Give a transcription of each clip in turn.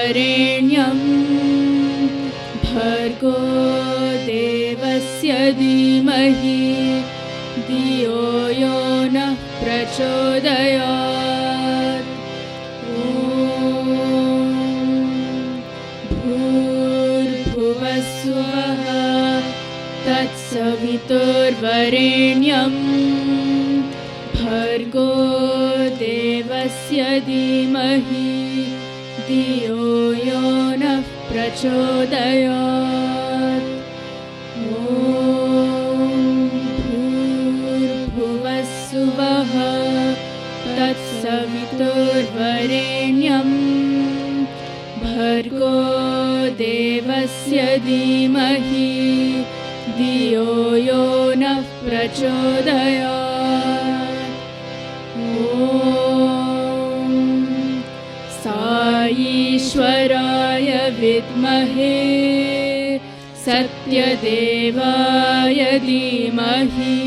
वरेण्यं भर्गो देवस्य धीमहि धियो यो नः प्रचोदयात्। ॐ भूर्भुवस्सुवः तत्सवितुर्वरेण्यं भर्गो देवस्य धीमहि धियो यो नः प्रचोदयात्। ॐ भूर्भुवस्सुवः तत्सवितुर्वरेण्यं भर्गो देवस्य धीमहि धियो यो नः प्रचोदयात्। ॐ साईश्वराय विद्महे सत्यदेवाय धीमहि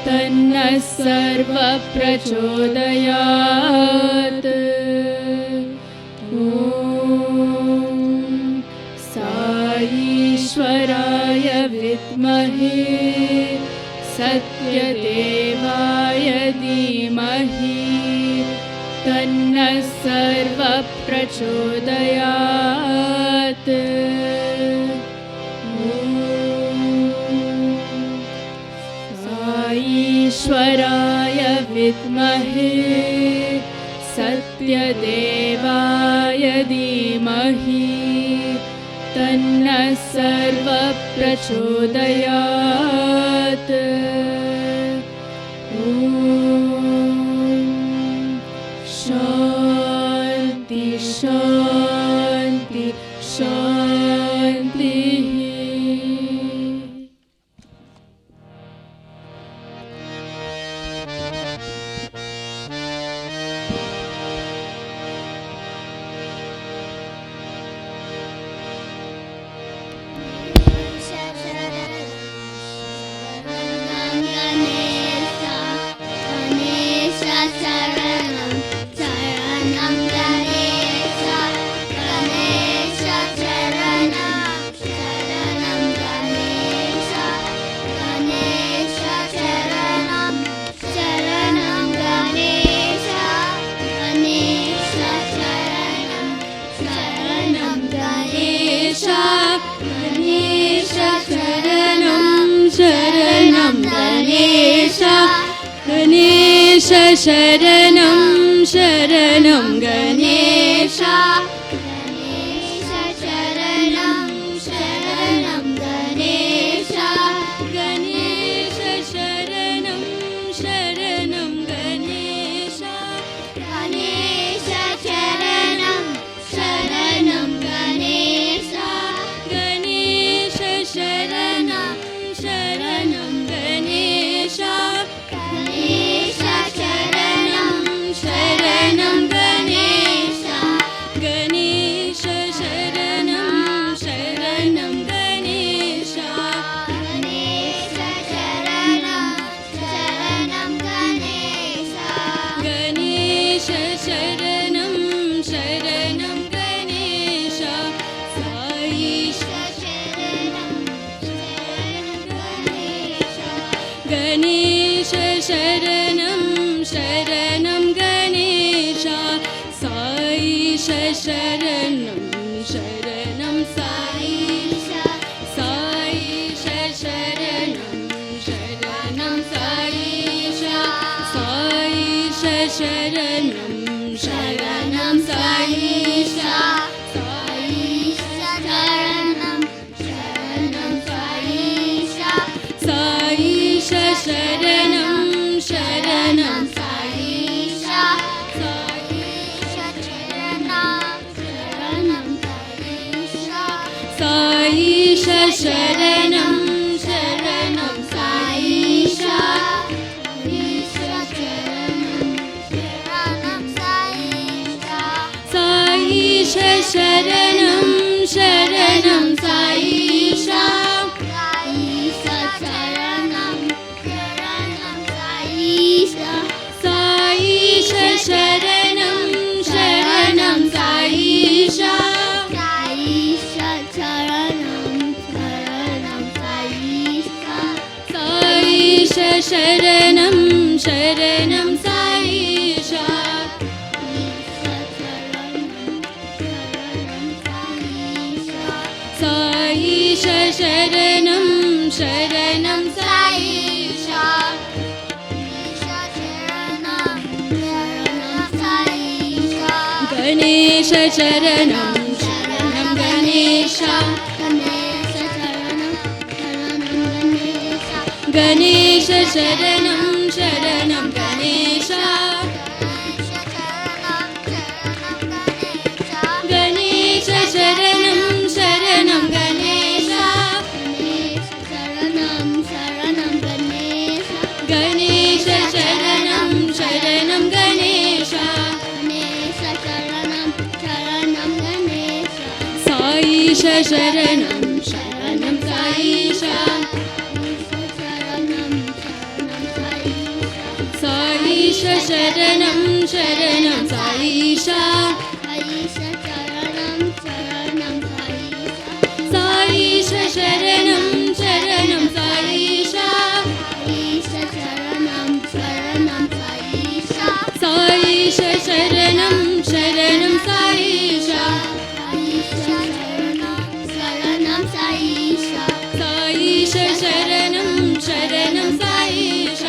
तन्नः सर्वः प्रचोदयात्। ॐ साईश्वराय विद्महे सत्यदेवाय धीमहि तन्नः सर्वः प्रचोदयात्। साईश्वराय विद्महे सत्यदेवाय धीमहि तन्नः सर्वः प्रचोदयात्। शान्ति शान्ति शान्तिः। गणेश शरणं शरणं गणेश गणेश शरणं शरणं गणेश गणेश शरणं शरणं गणेश गणेश शरणं शरणं गणेश गणेश शरणं शरणं गणेश गणेश शरणं शरणं गणेश गणेश शरणं शरणं गणेश गणेश शरणं शरणं गणेश गणेश शरणं शरणं गणेश साईश शरणं गणेश शरणं शरणं गणेश साईश शरणं शरणं साईश साईश शरणं शरणं साईश साईश शरणं शरणं साईश साईश शरणं शरणं साईश साईश शरणं शरणं साईश साईश शरणं साईश शरणं शरणं साईश साईश शरणं शरणं साईश साईश शरणं शरणं साईश साईश शरणं शरणं साईश సాయిష శరణం శరణం సాయిషా ఈశా చరణం శరణం సాయిషా గణేశ శరణం శరణం గణేశ గణేశ చరణం శరణం గణేశ గణేశ శరణం శరణం గణేశ గణేశ శరణం శరణం గణేశ గణేశ శరణం శరణం గణేశ సాయిష శరణం శరణం సాయిష సాయిష శరణం శరణం సాయిష సాయిష శరణం శరణం సాయిష సాయిష శరణం శరణం సాయిష సాయిష శరణం శరణం Saisha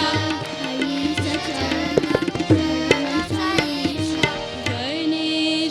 Ganesha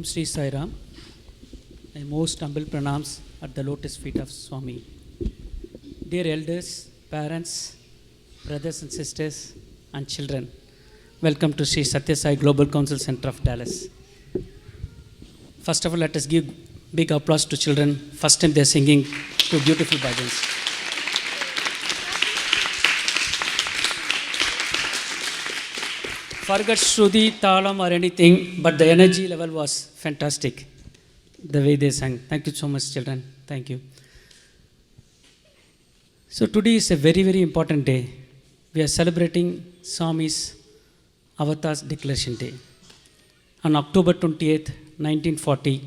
Om Sri Sai Ram. My most humble pranams at the lotus feet of Swami. Dear elders, parents, brothers and sisters, and children, welcome to Sri Sathya Sai Global Council Center of Dallas. First of all, let us give big applause to children. First time they are singing two beautiful bhajans. Forget Shruti, Talam or anything, but the energy level was fantastic. The way they sang. Thank you so much, children. Thank you. So today is a very, very important day. We are celebrating Swami's Avatar's Declaration Day. On October 28th, 1940,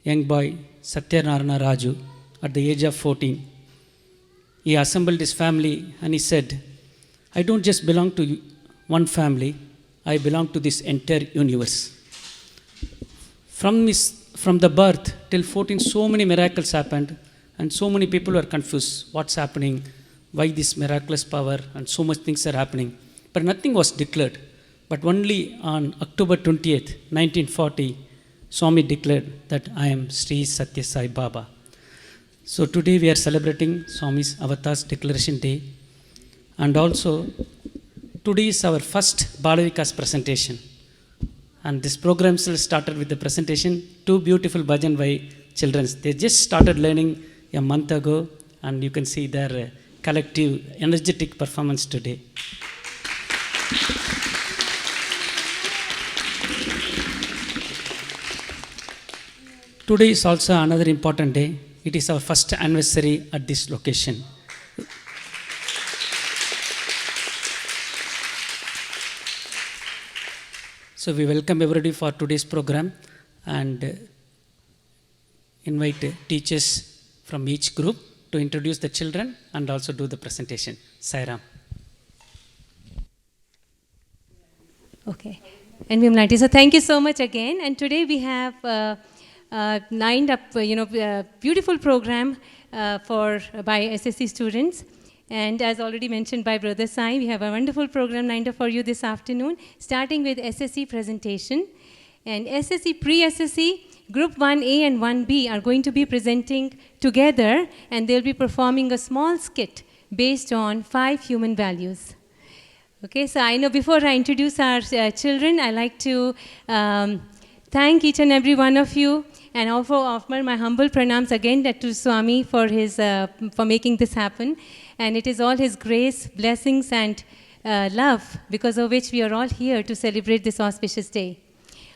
young boy Sathya Raju, at the age of 14, he assembled his family and he said, I don't just belong to one family, I belong to this entire universe. From the birth till 14, so many miracles happened and so many people were confused. What's happening? Why this miraculous power? And so much things are happening. But nothing was declared. But only on October 20th, 1940, Swami declared that I am Sri Sathya Sai Baba. So today we are celebrating Swami's Avatar's Declaration Day. And also, today is our first Balavikas presentation. And this program still started with the presentation, two beautiful bhajan by children. They just started learning a month ago, and you can see their collective, energetic performance today. Today is also another important day. It is our first anniversary at this location. So we welcome everybody for today's program and invite teachers from each group to introduce the children and also do the presentation. Sai Ram. Okay. And Vimlanti, so thank you so much again. And today we have lined up, beautiful program by SSC students. And as already mentioned by Brother Sai, we have a wonderful program lined up for you this afternoon, starting with SSC presentation. And SSC, pre-SSC, Group 1A and 1B are going to be presenting together, and they'll be performing a small skit based on 5 human values. Okay, so I know before I introduce our children, I like to thank each and every one of you, and also offer my humble pranams again to Swami for making this happen. And it is all his grace, blessings, and love, because of which we are all here to celebrate this auspicious day.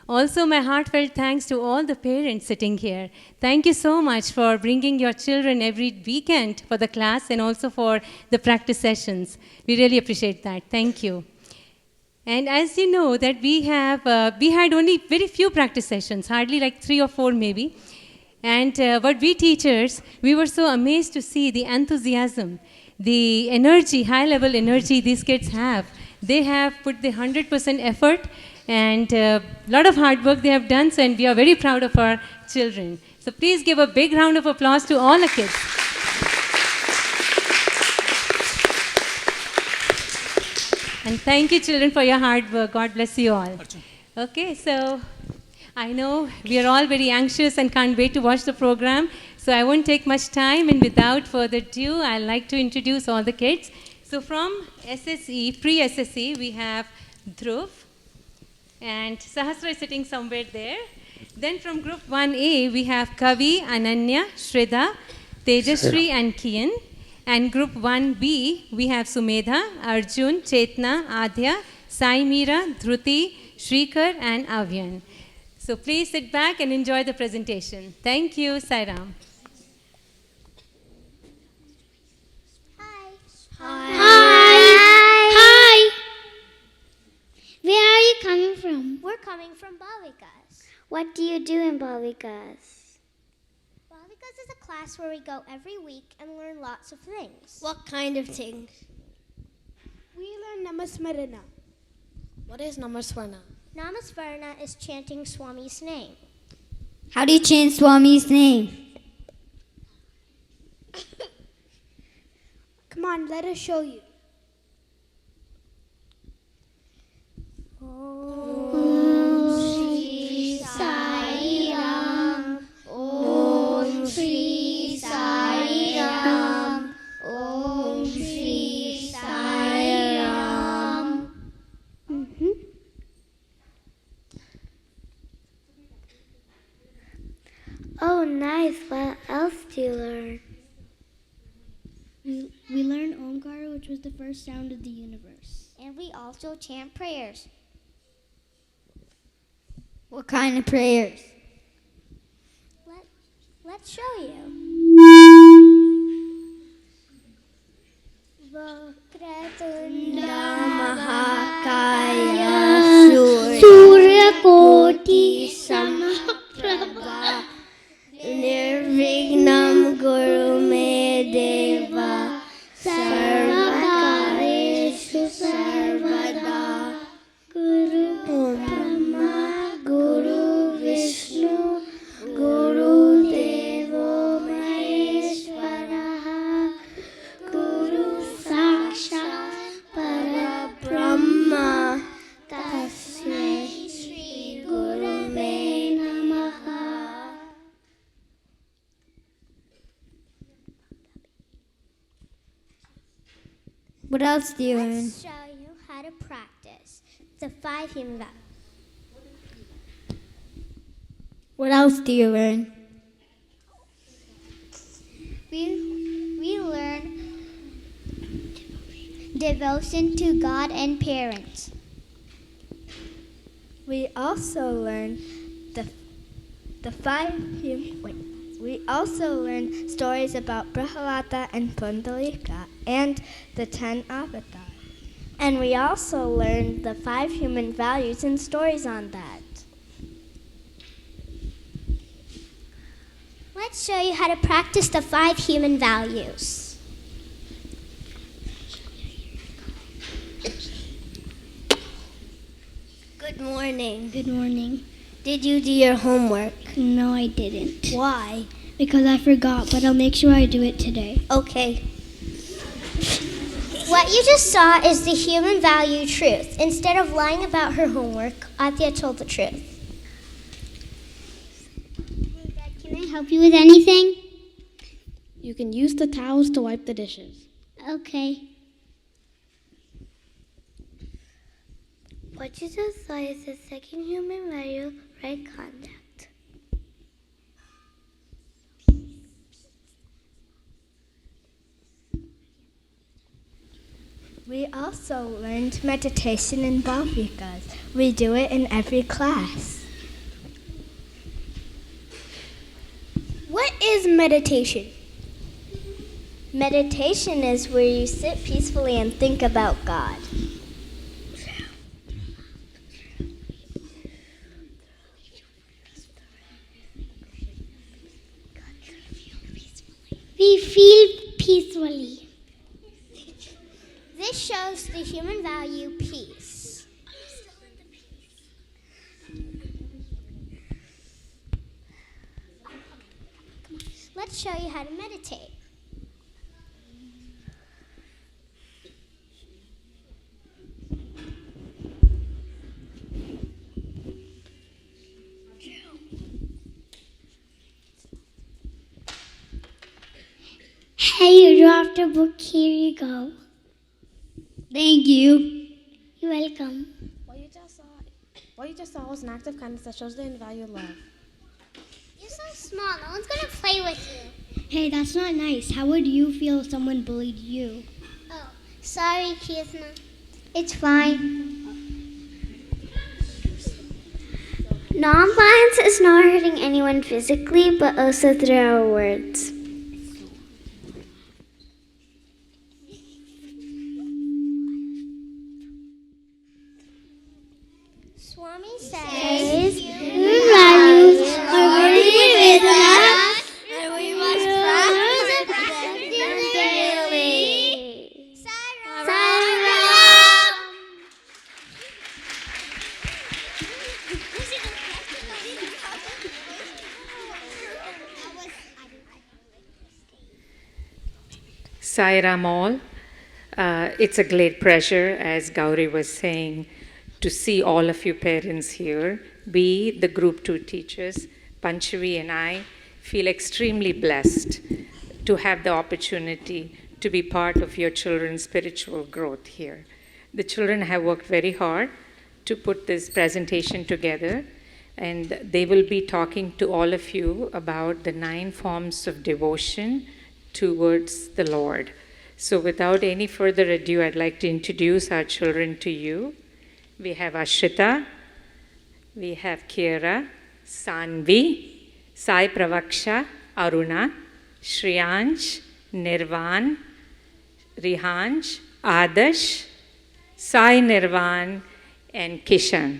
Also, my heartfelt thanks to all the parents sitting here. Thank you so much for bringing your children every weekend for the class and also for the practice sessions. We really appreciate that. Thank you. And as you know, that we had only very few practice sessions, hardly like 3 or 4 maybe. And but we teachers, we were so amazed to see the enthusiasm, the energy, high-level energy these kids have. They have put the 100% effort and a lot of hard work they have done, so, and we are very proud of our children. So please give a big round of applause to all the kids. And thank you, children, for your hard work. God bless you all. Okay, so I know we are all very anxious and can't wait to watch the program. So I won't take much time, and without further ado, I'd like to introduce all the kids. So from SSE, pre-SSE, we have Dhruv, and Sahasra is sitting somewhere there. Then from Group 1A, we have Kavi, Ananya, Shraddha, Tejashree, and Kian. And Group 1B, we have Sumedha, Arjun, Chetna, Adhya, Sai Meera, Dhruti, Shrikar, and Avyan. So please sit back and enjoy the presentation. Thank you, Sai Ram. Hi. Where are you coming from? We're coming from Bhavikas. What do you do in Bhavikas? Bhavikas is a class where we go every week and learn lots of things. What kind of things? We learn Namasmarana. What is Namaswarna? Namasmarana is chanting Swami's name. How do you chant Swami's name? Come on, let us show you. Om Sri Sai which was the first sound of the universe. And we also chant prayers. What kind of prayers? Let's show you. Vakratunda Mahakaya Surya Koti Samprabha Nirvignam Guru Me Deva Sarvakareshu Sarvada Guru Brahma Guru Vishnu Guru Devo Maheshwara Guru Sakshat Parabrahma Tasmai Shri Gurave Namaha. What else do you learn? Let's show you how to practice the 5 human values. What else do you learn? We learn devotion to God and parents. We also learn We also learn stories about Prahalada and Pundalika and the 10 avatars. And we also learn the 5 human values and stories on that. Let's show you how to practice the 5 human values. Good morning. Good morning. Did you do your homework? No, I didn't. Why? Because I forgot, but I'll make sure I do it today. Okay. What you just saw is the human value truth. Instead of lying about her homework, Aarti told the truth. Can I help you with anything? You can use the towels to wipe the dishes. Okay. What you just saw is the second human value, right contact. We also learned meditation in Bhavikas. We do it in every class. What is meditation? Meditation is where you sit peacefully and think about God. We feel peacefully. This shows the human value peace. Let's show you how to meditate. Hey, you dropped a book. Here you go. Thank you. You're welcome. What you just saw was an act of kindness that shows the value of love. You're so small. No one's gonna play with you. Hey, that's not nice. How would you feel if someone bullied you? Oh, sorry, Kisma. It's fine. Nonviolence is not hurting anyone physically, but also through our words. Swami says, Human values are worthy with us. And we must practice them daily. Sai Ram. Sai Sai Ram all. It's a great pleasure, as Gauri was saying, to see all of you parents here. We, the Group 2 teachers, Panchavi and I, feel extremely blessed to have the opportunity to be part of your children's spiritual growth here. The children have worked very hard to put this presentation together, and they will be talking to all of you about the 9 forms of devotion towards the Lord. So without any further ado, I'd like to introduce our children to you. We have Ashrita, we have Kiera, Sanvi, Sai Pravaksha, Aruna, Shriyansh, Nirvan, Rihansh, Adarsh, Sai Nirvan, and Kishan.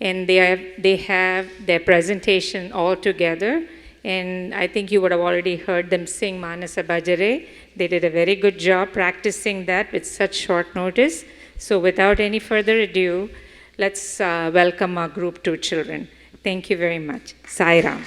And they have their presentation all together. And I think you would have already heard them sing Manasa Bhajare. They did a very good job practicing that with such short notice. So without any further ado, let's welcome our group 2 children. Thank you very much. Sai Ram.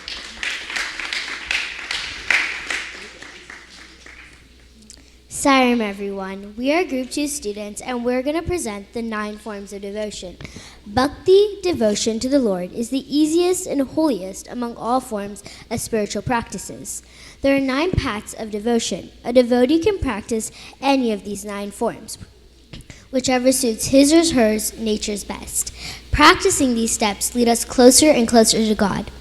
Sai Ram, everyone. We are Group 2 students, and we're going to present the 9 forms of devotion. Bhakti, devotion to the Lord, is the easiest and holiest among all forms of spiritual practices. There are 9 paths of devotion. A devotee can practice any of these 9 forms, whichever suits his or hers nature's best. Practicing these steps lead us closer and closer to God.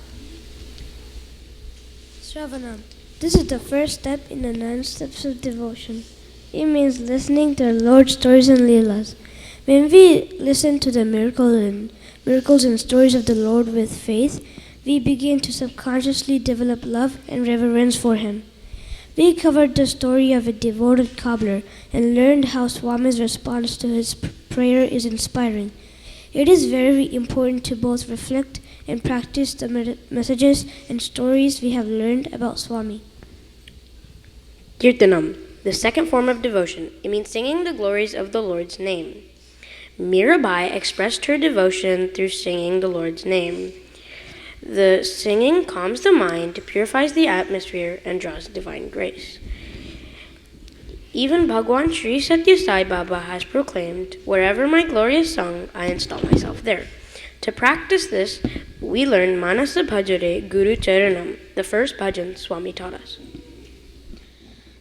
Shravanam. This is the first step in the 9 steps of devotion. It means listening to the Lord's stories and leelas. When we listen to the miracles and stories of the Lord with faith, we begin to subconsciously develop love and reverence for Him. We covered the story of a devoted cobbler and learned how Swami's response to his prayer is inspiring. It is very important to both reflect and practice the messages and stories we have learned about Swami. Kirtanam, the second form of devotion. It means singing the glories of the Lord's name. Mirabai expressed her devotion through singing the Lord's name. The singing calms the mind, purifies the atmosphere, and draws divine grace. Even Bhagwan Sri Sathya Sai Baba has proclaimed, "Wherever my glory is sung, I install myself there." To practice this, we learn Manasa Bhajare Guru Charanam, the first bhajan Swami taught us.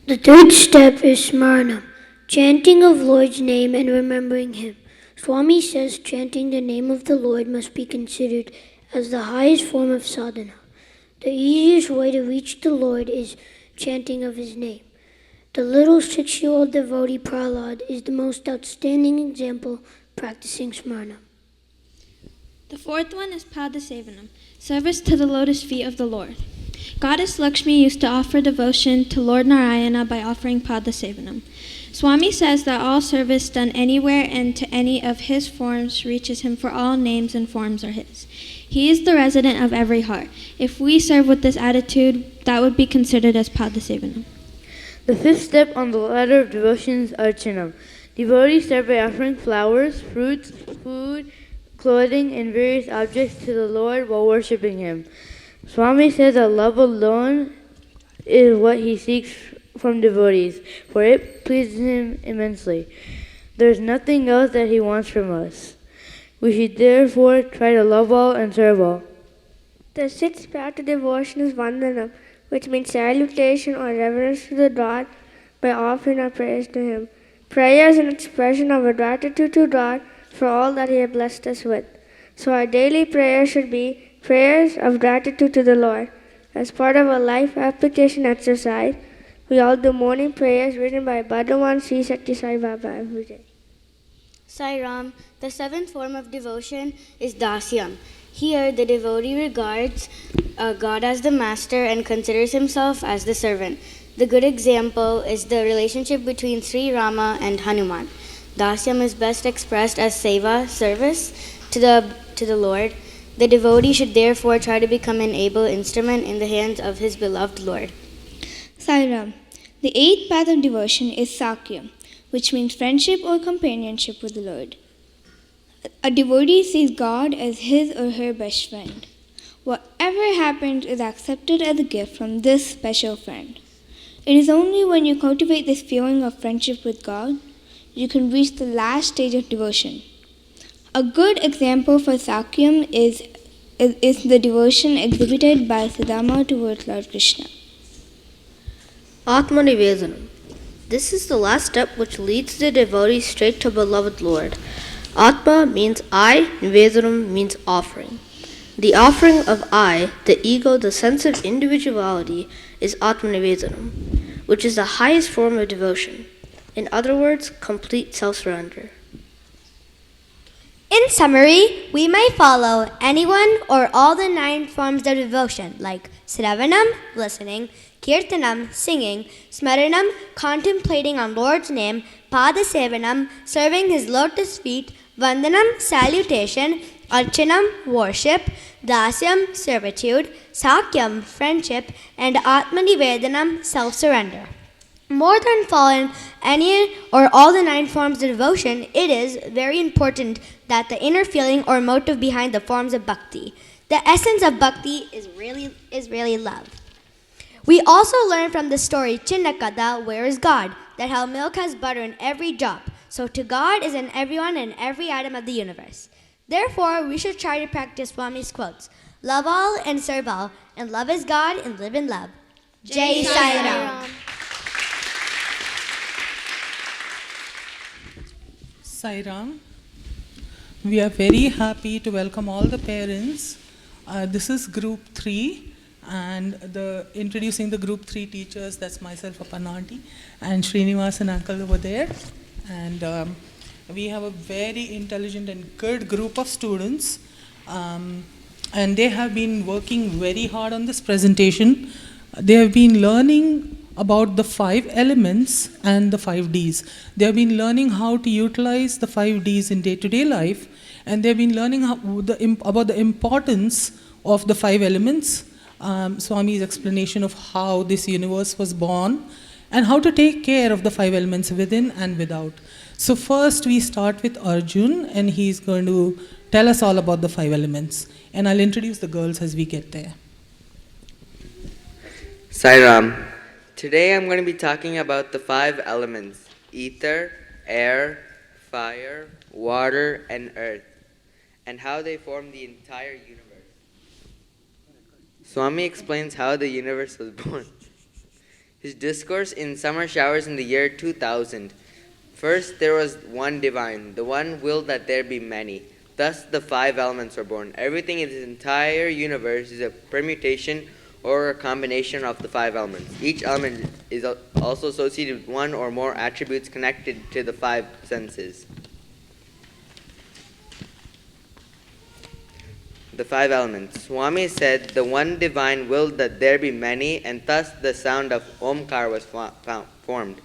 The third step is Smaranam, chanting of Lord's name and remembering Him. Swami says chanting the name of the Lord must be considered as the highest form of sadhana. The easiest way to reach the Lord is chanting of His name. The little 6-year-old devotee Prahlad is the most outstanding example practicing Smaranam. The fourth one is Padasevanam, service to the lotus feet of the Lord. Goddess Lakshmi used to offer devotion to Lord Narayana by offering Padasevanam. Swami says that all service done anywhere and to any of his forms reaches him, for all names and forms are his. He is the resident of every heart. If we serve with this attitude, that would be considered as Padasevanam. The fifth step on the ladder of devotion is Archanam. Devotees serve by offering flowers, fruits, food, clothing, and various objects to the Lord while worshipping Him. Swami says that love alone is what He seeks from devotees, for it pleases Him immensely. There is nothing else that He wants from us. We should therefore try to love all and serve all. The sixth path to devotion is Vandanam, which means salutation or reverence to the God by offering our prayers to Him. Prayer is an expression of our gratitude to God for all that He has blessed us with. So our daily prayer should be prayers of gratitude to the Lord. As part of our life application exercise, we all do morning prayers written by Bhagwan Sri Sai Baba every day. Sai Ram, the 7th form of devotion is Dasyam. Here, the devotee regards God as the master and considers himself as the servant. The good example is the relationship between Sri Rama and Hanuman. Dasyam is best expressed as seva, service to the Lord. The devotee should therefore try to become an able instrument in the hands of his beloved Lord. Sai Ram. The 8th path of devotion is Sakyam, which means friendship or companionship with the Lord. A devotee sees God as his or her best friend. Whatever happens is accepted as a gift from this special friend. It is only when you cultivate this feeling of friendship with God you can reach the last stage of devotion. A good example for Sakyam is the devotion exhibited by Sudama towards Lord Krishna. Atmanivedanam. This is the last step which leads the devotee straight to beloved Lord. Atma means I, Nivedanam means offering. The offering of I, the ego, the sense of individuality, is Atmanivedanam, which is the highest form of devotion. In other words, complete self-surrender. In summary, we may follow anyone or all the 9 forms of devotion like Sravanam, listening, Kirtanam, singing, Smaranam, contemplating on Lord's name, Padasevanam, serving his lotus feet, Vandanam, salutation, Archanam, worship, Dasyam, servitude, Sakyam, friendship, and Atmanivedanam, self-surrender. More than following any or all the 9 forms of devotion, it is very important that the inner feeling or motive behind the forms of bhakti. The essence of bhakti is really love. We also learn from the story Chinnakada, Where is God? That how milk has butter in every drop. So to God is in everyone and every atom of the universe. Therefore, we should try to practice Swami's quotes. Love all and serve all, and love is God and live in love. Jai Sai Ram. Sai Ram. We are very happy to welcome all the parents. This is group 3 and introducing the group 3 teachers, that's myself, Apanati, and Srinivas and uncle over there. And we have a very intelligent and good group of students, and they have been working very hard on this presentation. They have been learning about the 5 elements and the 5 Ds. They have been learning how to utilize the 5 Ds in day-to-day life, and they have been learning about the importance of the 5 elements, Swami's explanation of how this universe was born, and how to take care of the 5 elements within and without. So first we start with Arjun, and he's going to tell us all about the 5 elements. And I'll introduce the girls as we get there. Sai Ram. Today I'm going to be talking about the 5 elements: ether, air, fire, water, and earth, and how they form the entire universe. Swami explains how the universe was born. His discourse in summer showers in the year 2000. First there was one divine. The one willed that there be many. Thus the 5 elements were born. Everything in this entire universe is a permutation or a combination of the 5 elements. Each element is also associated with one or more attributes connected to the 5 senses. The 5 elements. Swami said the one divine willed that there be many, and thus the sound of Omkar was formed.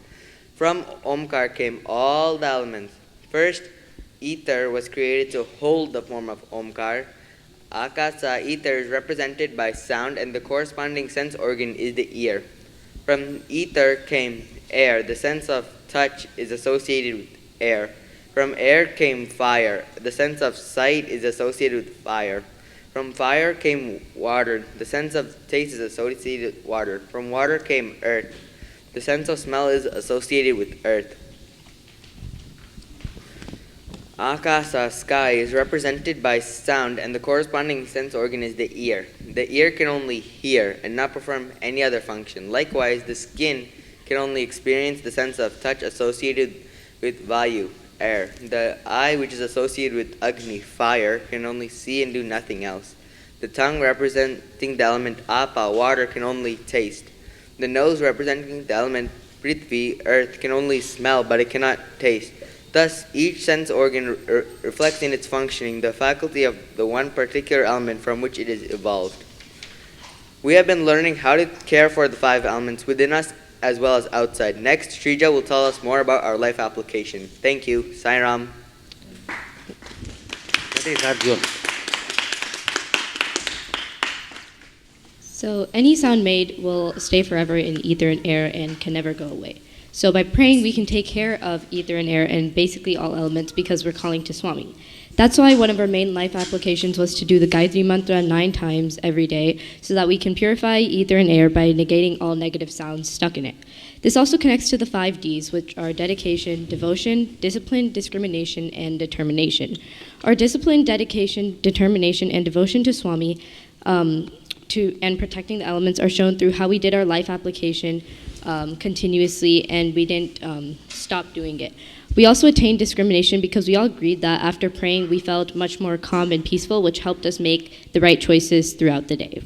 From Omkar came all the elements. First, ether was created to hold the form of Omkar. Akasa, ether, is represented by sound, and the corresponding sense organ is the ear. From ether came air. The sense of touch is associated with air. From air came fire. The sense of sight is associated with fire. From fire came water. The sense of taste is associated with water. From water came earth. The sense of smell is associated with earth. Akasa, sky, is represented by sound, and the corresponding sense organ is the ear. The ear can only hear and not perform any other function. Likewise, the skin can only experience the sense of touch associated with Vayu, air. The eye, which is associated with Agni, fire, can only see and do nothing else. The tongue, representing the element Apa, water, can only taste. The nose, representing the element Prithvi, earth, can only smell, but it cannot taste. Thus, each sense organ reflects in its functioning the faculty of the one particular element from which it is evolved. We have been learning how to care for the 5 elements within us as well as outside. Next, Shrija will tell us more about our life application. Thank you. Sai Ram. So any sound made will stay forever in ether and air and can never go away. So by praying, we can take care of ether and air and basically all elements because we're calling to Swami. That's why one of our main life applications was to do the Gayatri Mantra 9 times every day so that we can purify ether and air by negating all negative sounds stuck in it. This also connects to the 5 Ds, which are dedication, devotion, discipline, discrimination, and determination. Our discipline, dedication, determination, and devotion to Swami and protecting the elements are shown through how we did our life application continuously, and we didn't stop doing it. We also attained discrimination because we all agreed that after praying we felt much more calm and peaceful, which helped us make the right choices throughout the day.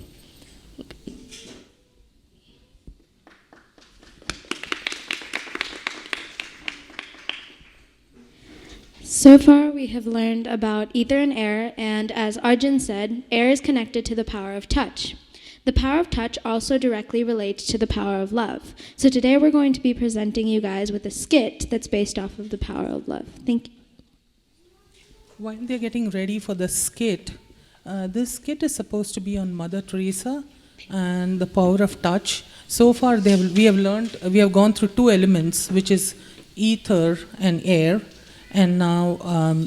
So far, we have learned about ether and air, and as Arjun said, air is connected to the power of touch. The power of touch also directly relates to the power of love. So today we're going to be presenting you guys with a skit that's based off of the power of love. Thank you. While they're getting ready for the skit, this skit is supposed to be on Mother Teresa and the power of touch. So far, we have gone through two elements, which is ether and air. And now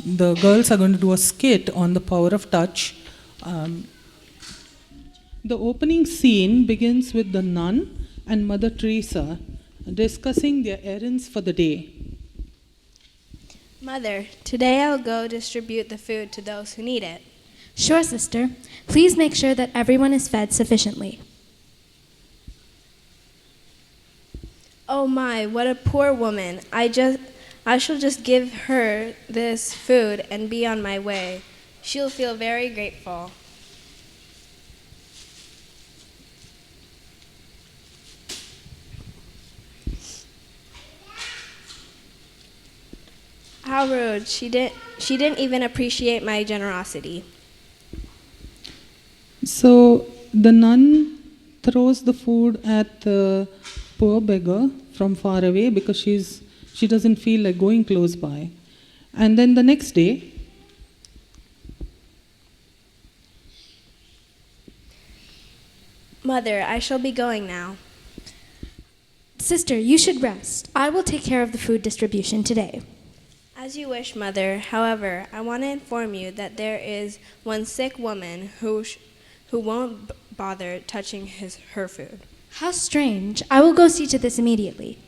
the girls are going to do a skit on the power of touch. The opening scene begins with the nun and Mother Teresa discussing their errands for the day. Mother, today I'll go distribute the food to those who need it. Sure, sister. Please make sure that everyone is fed sufficiently. Oh my, what a poor woman. I shall just give her this food and be on my way. She'll feel very grateful. How rude. She didn't even appreciate my generosity. So the nun throws the food at the poor beggar from far away because she doesn't feel like going close by. And then the next day, Mother, I shall be going now. Sister, you should rest. I will take care of the food distribution today. As you wish, Mother. However, I want to inform you that there is one sick woman who won't bother touching her food. How strange. I will go see to this immediately.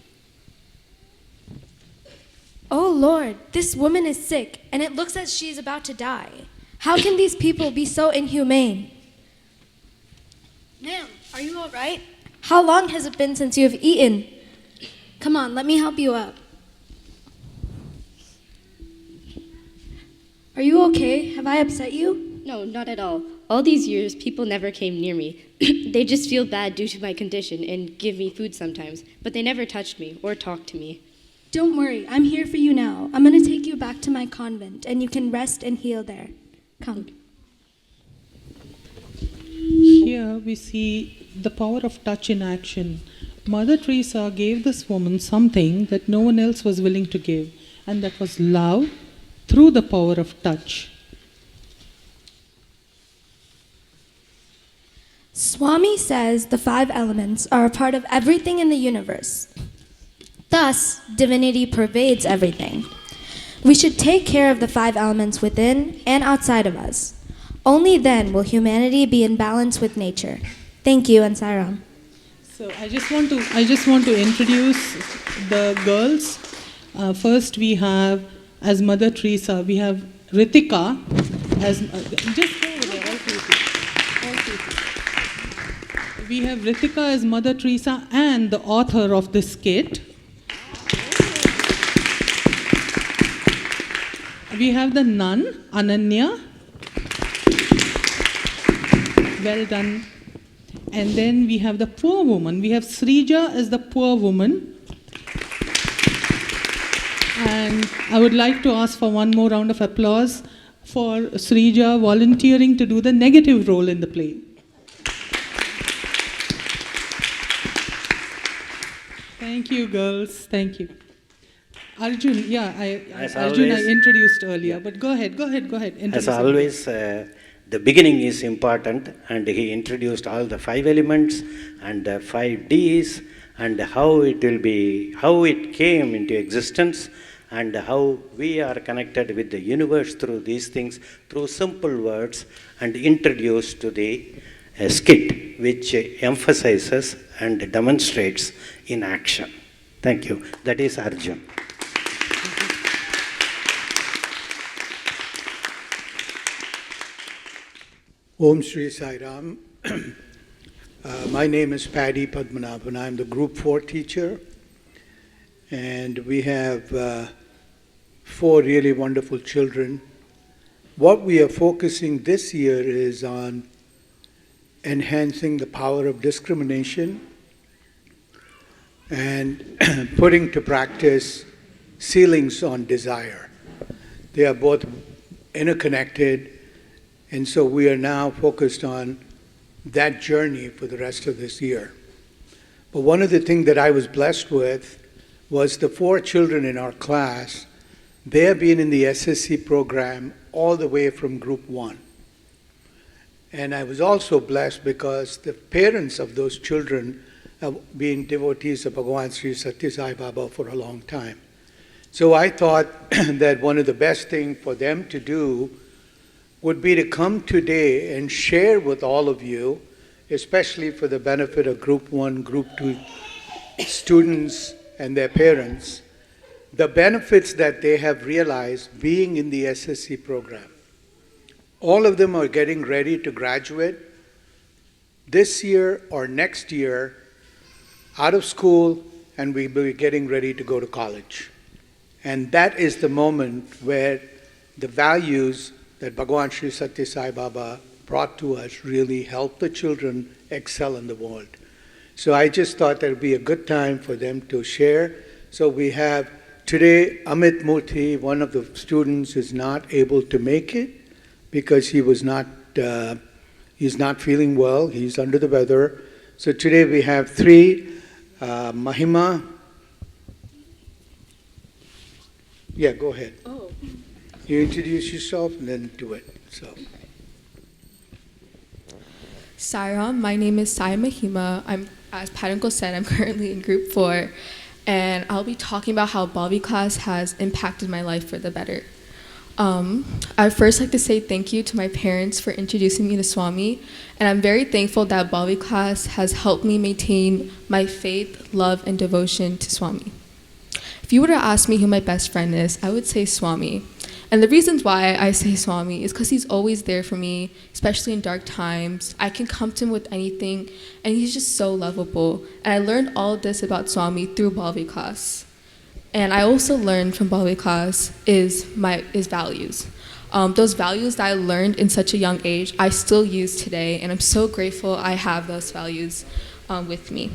Oh Lord, this woman is sick, and it looks as she is about to die. How can these people be so inhumane? Ma'am, are you all right? How long has it been since you have eaten? Come on, let me help you up. Are you okay? Have I upset you? No, not at all. All these years, people never came near me. They just feel bad due to my condition and give me food sometimes, but they never touched me or talked to me. Don't worry, I'm here for you now. I'm going to take you back to my convent, and you can rest and heal there. Come. here we see the power of touch in action. Mother Teresa gave this woman something that no one else was willing to give, and that was love through the power of touch. Swami says the 5 elements are a part of everything in the universe. Thus, divinity pervades everything. We should take care of the 5 elements within and outside of us. Only then will humanity be in balance with nature. Thank you, and Sai Ram. So I just want to introduce the girls. First we have, as Mother Teresa, we have Ritika as just go over there, all three. We have Ritika as Mother Teresa and the author of this skit. We have the nun, Ananya. Well done. And then we have the poor woman. We have Srija as the poor woman. And I would like to ask for one more round of applause for Srija volunteering to do the negative role in the play. Thank you, girls. Thank you. Arjun, I introduced earlier, but go ahead. As always, the beginning is important, and he introduced all the 5 elements and the 5 Ds, and how it came into existence, and how we are connected with the universe through these things, through simple words, and introduced to the skit, which emphasizes and demonstrates in action. Thank you. That is Arjun. Om Sri Sai Ram. My name is Paddy Padmanabhan. I'm the Group 4 teacher. And we have 4 really wonderful children. What we are focusing this year is on enhancing the power of discrimination and putting to practice ceilings on desire. They are both interconnected, and so we are now focused on that journey for the rest of this year. But one of the things that I was blessed with was the 4 children in our class. They have been in the SSC program all the way from Group 1. And I was also blessed because the parents of those children have been devotees of Bhagavan Sri Sathya Sai Baba for a long time. So I thought that one of the best things for them to do would be to come today and share with all of you, especially for the benefit of Group 1, Group 2 students and their parents, the benefits that they have realized being in the SSC program. All of them are getting ready to graduate this year or next year out of school, and we'll be getting ready to go to college. And that is the moment where the values that Bhagavan Sri Sathya Sai Baba brought to us really help the children excel in the world. So I just thought that would be a good time for them to share. So we have today Amit Murthy, one of the students, is not able to make it because he's not feeling well. He's under the weather. So today we have 3, Mahima. Yeah, go ahead. Oh. You introduce yourself and then do it. So. Sai Ram, my name is Sai Mahima. As Paddy said, I'm currently in Group 4, and I'll be talking about how Bobby class has impacted my life for the better. I'd first like to say thank you to my parents for introducing me to Swami, and I'm very thankful that Bobby class has helped me maintain my faith, love, and devotion to Swami. If you were to ask me who my best friend is, I would say Swami. And the reasons why I say Swami is because he's always there for me, especially in dark times. I can come to him with anything, and he's just so lovable. And I learned all of this about Swami through Bobby class. And I also learned from Bobby class is values. Those values that I learned in such a young age, I still use today, and I'm so grateful I have those values with me.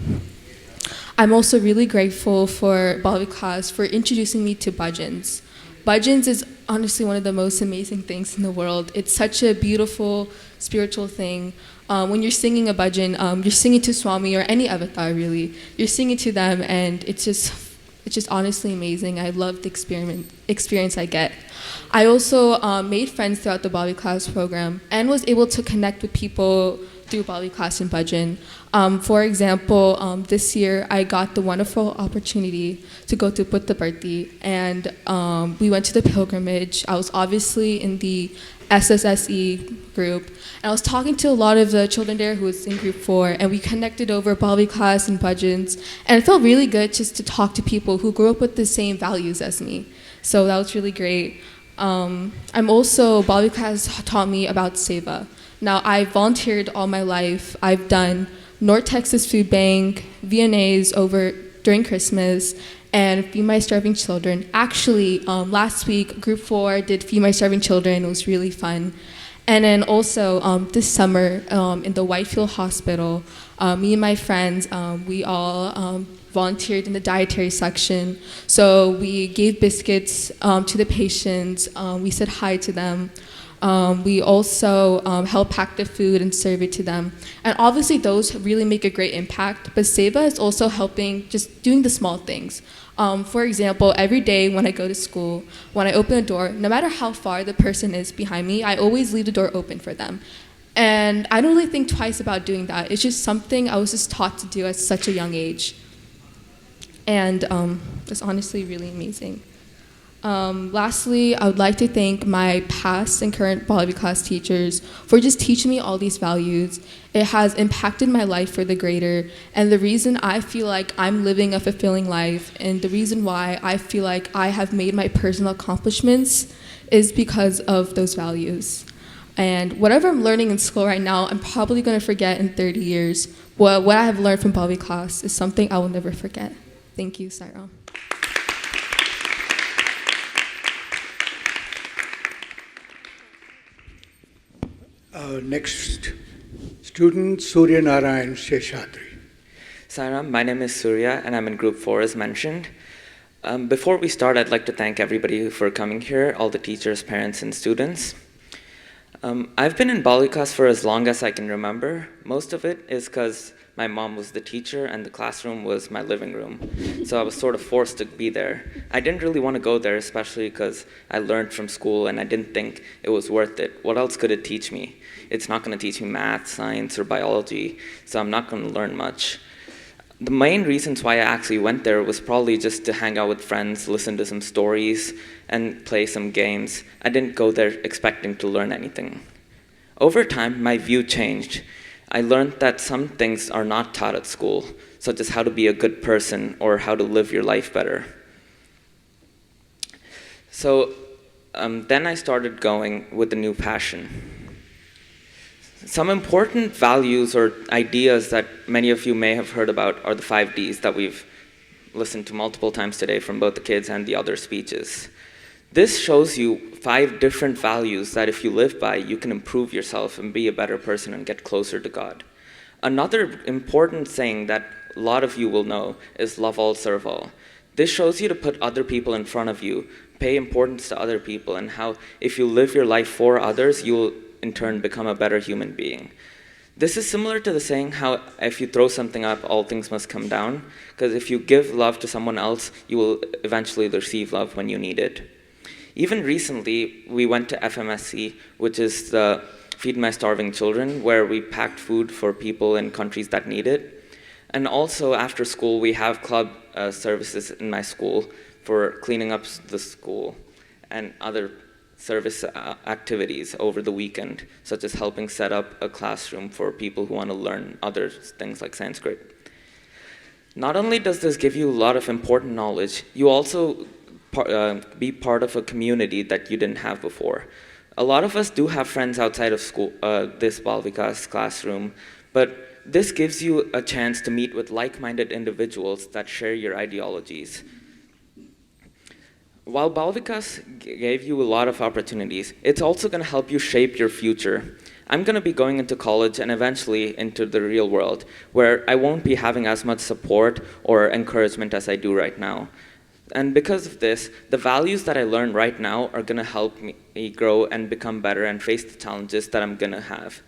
I'm also really grateful for Bobby class for introducing me to bhajans. Bhajans is honestly one of the most amazing things in the world. It's such a beautiful spiritual thing. When you're singing a bhajan, you're singing to Swami or any avatar really. You're singing to them, and it's just honestly amazing. I love the experience I get. I also made friends throughout the Bobby class program and was able to connect with people through Bobby class and bhajan. For example, this year I got the wonderful opportunity to go to Puttaparthi, and we went to the pilgrimage. I was obviously in the SSSE group, and I was talking to a lot of the children there who was in Group 4, and we connected over Bobby class and bhajans, and it felt really good just to talk to people who grew up with the same values as me. So that was really great. Bobby class taught me about seva. Now, I volunteered all my life. I've done North Texas Food Bank, VNAs during Christmas, and Feed My Starving Children. Actually, last week, Group 4 did Feed My Starving Children. It was really fun. And then also this summer in the Whitefield Hospital, me and my friends, we all volunteered in the dietary section. So we gave biscuits to the patients. We said hi to them. We also help pack the food and serve it to them. And obviously those really make a great impact, but Seva is also helping just doing the small things. For example, every day when I go to school, when I open the door, no matter how far the person is behind me, I always leave the door open for them. And I don't really think twice about doing that. It's just something I was just taught to do at such a young age. And it's honestly really amazing. Lastly, I would like to thank my past and current Bobby class teachers for just teaching me all these values. It has impacted my life for the greater, and the reason I feel like I'm living a fulfilling life and the reason why I feel like I have made my personal accomplishments is because of those values. And whatever I'm learning in school right now, I'm probably going to forget in 30 years. But what I have learned from Bobby class is something I will never forget. Thank you, Sai Ram. Next student, Surya Narayan Sheshadri. Sai Ram, my name is Surya and I'm in Group 4 as mentioned. Before we start, I'd like to thank everybody for coming here, all the teachers, parents, and students. I've been in Balvikas for as long as I can remember. Most of it is because my mom was the teacher and the classroom was my living room. So I was sort of forced to be there. I didn't really want to go there, especially because I learned from school and I didn't think it was worth it. What else could it teach me? It's not going to teach me math, science, or biology, so I'm not going to learn much. The main reasons why I actually went there was probably just to hang out with friends, listen to some stories, and play some games. I didn't go there expecting to learn anything. Over time, my view changed. I learned that some things are not taught at school, such as how to be a good person or how to live your life better. So then I started going with a new passion. Some important values or ideas that many of you may have heard about are the 5 Ds that we've listened to multiple times today from both the kids and the other speeches. This shows you 5 different values that if you live by, you can improve yourself and be a better person and get closer to God. Another important thing that a lot of you will know is love all, serve all. This shows you to put other people in front of you, pay importance to other people, and how if you live your life for others, you will in turn become a better human being. This is similar to the saying how if you throw something up, all things must come down, because if you give love to someone else, you will eventually receive love when you need it. Even recently, we went to FMSC, which is the Feed My Starving Children, where we packed food for people in countries that need it. And also after school, we have club services in my school for cleaning up the school and other service activities over the weekend, such as helping set up a classroom for people who want to learn other things like Sanskrit. Not only does this give you a lot of important knowledge, you also be part of a community that you didn't have before. A lot of us do have friends outside of school, this Balvikas classroom, but this gives you a chance to meet with like-minded individuals that share your ideologies. While Balvikas gave you a lot of opportunities, it's also going to help you shape your future. I'm going to be going into college and eventually into the real world, where I won't be having as much support or encouragement as I do right now. And because of this, the values that I learn right now are going to help me grow and become better and face the challenges that I'm going to have,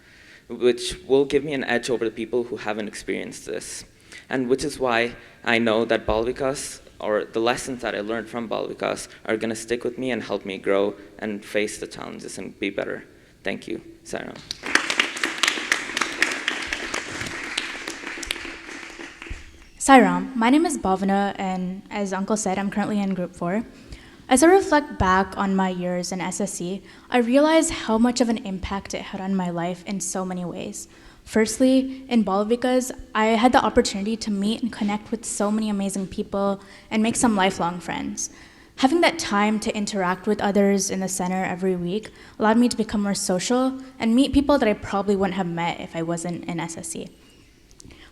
which will give me an edge over the people who haven't experienced this. And which is why I know that Balvikas, or the lessons that I learned from Balvikas, are going to stick with me and help me grow and face the challenges and be better. Thank you. Sai Ram. Sai Ram. My name is Bhavana, and as Uncle said, I'm currently in Group 4. As I reflect back on my years in SSE, I realize how much of an impact it had on my life in so many ways. Firstly, in Balvikas, I had the opportunity to meet and connect with so many amazing people and make some lifelong friends. Having that time to interact with others in the center every week allowed me to become more social and meet people that I probably wouldn't have met if I wasn't in SSE.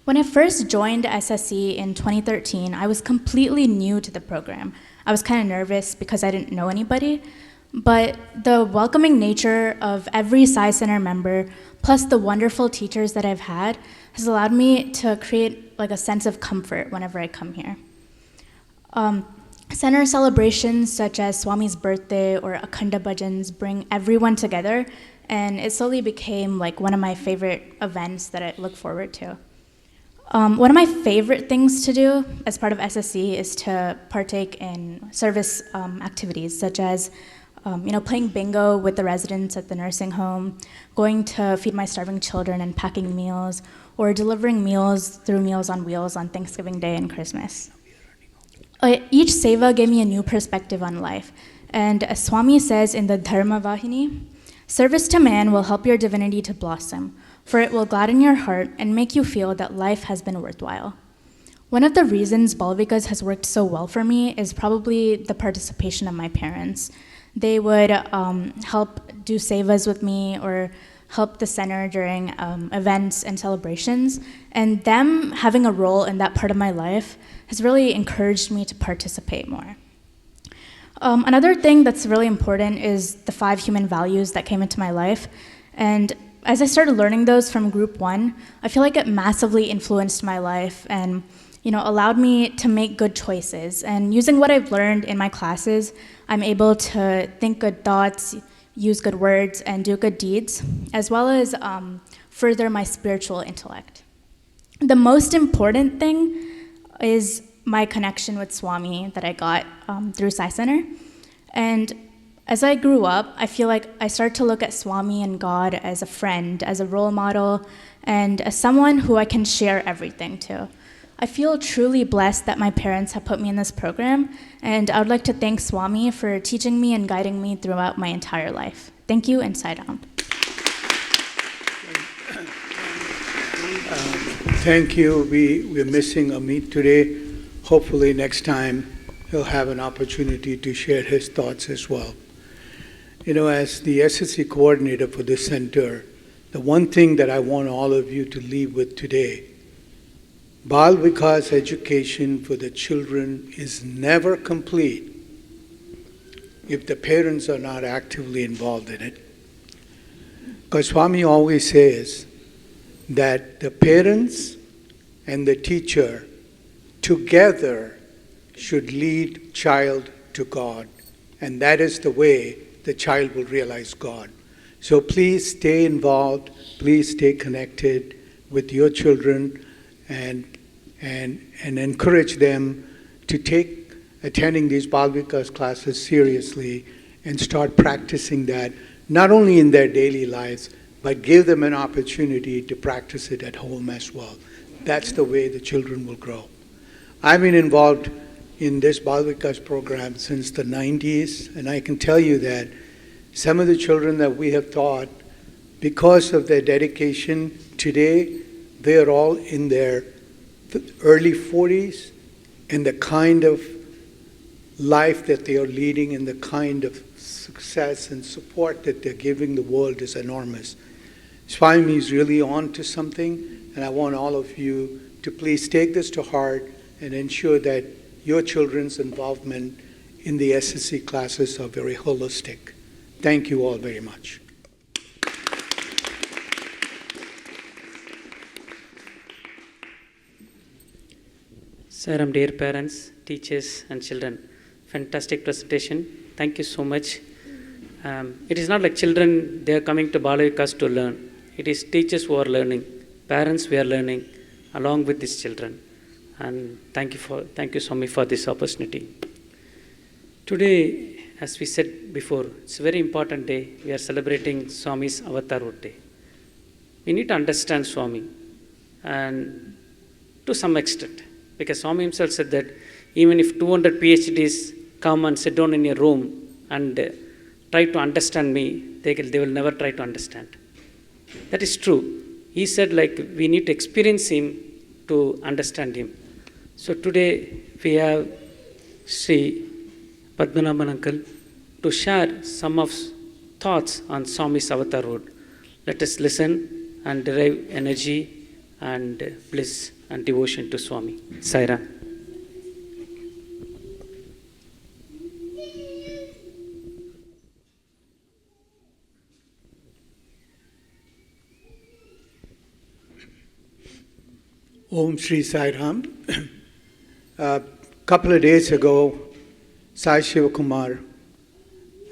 When I first joined SSE in 2013, I was completely new to the program. I was kind of nervous because I didn't know anybody, but the welcoming nature of every Sai Center member, plus the wonderful teachers that I've had, has allowed me to create like a sense of comfort whenever I come here. Center celebrations such as Swami's birthday or Akhanda Bhajans bring everyone together, and it slowly became like one of my favorite events that I look forward to. One of my favorite things to do as part of SSE is to partake in service activities such as playing bingo with the residents at the nursing home, going to Feed My Starving Children and packing meals, or delivering meals through Meals on Wheels on Thanksgiving Day and Christmas. Each seva gave me a new perspective on life, and as Swami says in the Dharma Vahini, service to man will help your divinity to blossom, for it will gladden your heart and make you feel that life has been worthwhile. One of the reasons Balvikas has worked so well for me is probably the participation of my parents. They would help do sevas with me or help the center during events and celebrations, and them having a role in that part of my life has really encouraged me to participate more. Another thing that's really important is the 5 human values that came into my life, and as I started learning those from Group 1, I feel like it massively influenced my life and allowed me to make good choices. And using what I've learned in my classes, I'm able to think good thoughts, use good words, and do good deeds, as well as further my spiritual intellect. The most important thing is my connection with Swami that I got through Sai Center. And as I grew up, I feel like I started to look at Swami and God as a friend, as a role model, and as someone who I can share everything to. I feel truly blessed that my parents have put me in this program, and I would like to thank Swami for teaching me and guiding me throughout my entire life. Thank you, and Sai Ram. Thank you. We're missing Amit today. Hopefully next time he'll have an opportunity to share his thoughts as well. As the SSE coordinator for this center, the one thing that I want all of you to leave with today, Bal Vikas education for the children is never complete if the parents are not actively involved in it. Because Swami always says that the parents and the teacher together should lead child to God, and that is the way the child will realize God. So please stay involved, please stay connected with your children, and encourage them to take attending these Bal Vikas classes seriously and start practicing that, not only in their daily lives, but give them an opportunity to practice it at home as well. That's the way the children will grow. I've been involved in this Bal Vikas program since the 90s, and I can tell you that some of the children that we have taught, because of their dedication, today they are all in their early 40s, and the kind of life that they are leading and the kind of success and support that they're giving the world is enormous. Swami is really on to something, and I want all of you to please take this to heart and ensure that your children's involvement in the SSE classes are very holistic. Thank you all very much. Sai Ram, dear parents, teachers, and children, fantastic presentation. Thank you so much. It is not like children, they are coming to Bal Vikas to learn. It is teachers who are learning, parents who are learning, along with these children. And thank you, Swami, for this opportunity. Today, as we said before, it's a very important day. We are celebrating Swami's Avatar Day. We need to understand Swami, and to some extent, because Swami himself said that even if 200 PhDs come and sit down in a room and try to understand me, they will never try to understand. That is true. He said we need to experience him to understand him. So today we have Sri Padmanabhan uncle to share some of thoughts on Swami's Avatar Road. Let us listen and derive energy and bliss and devotion to Swami. Sai Ram. Om Sri Sai Ram. A couple of days ago, Sai Shivakumar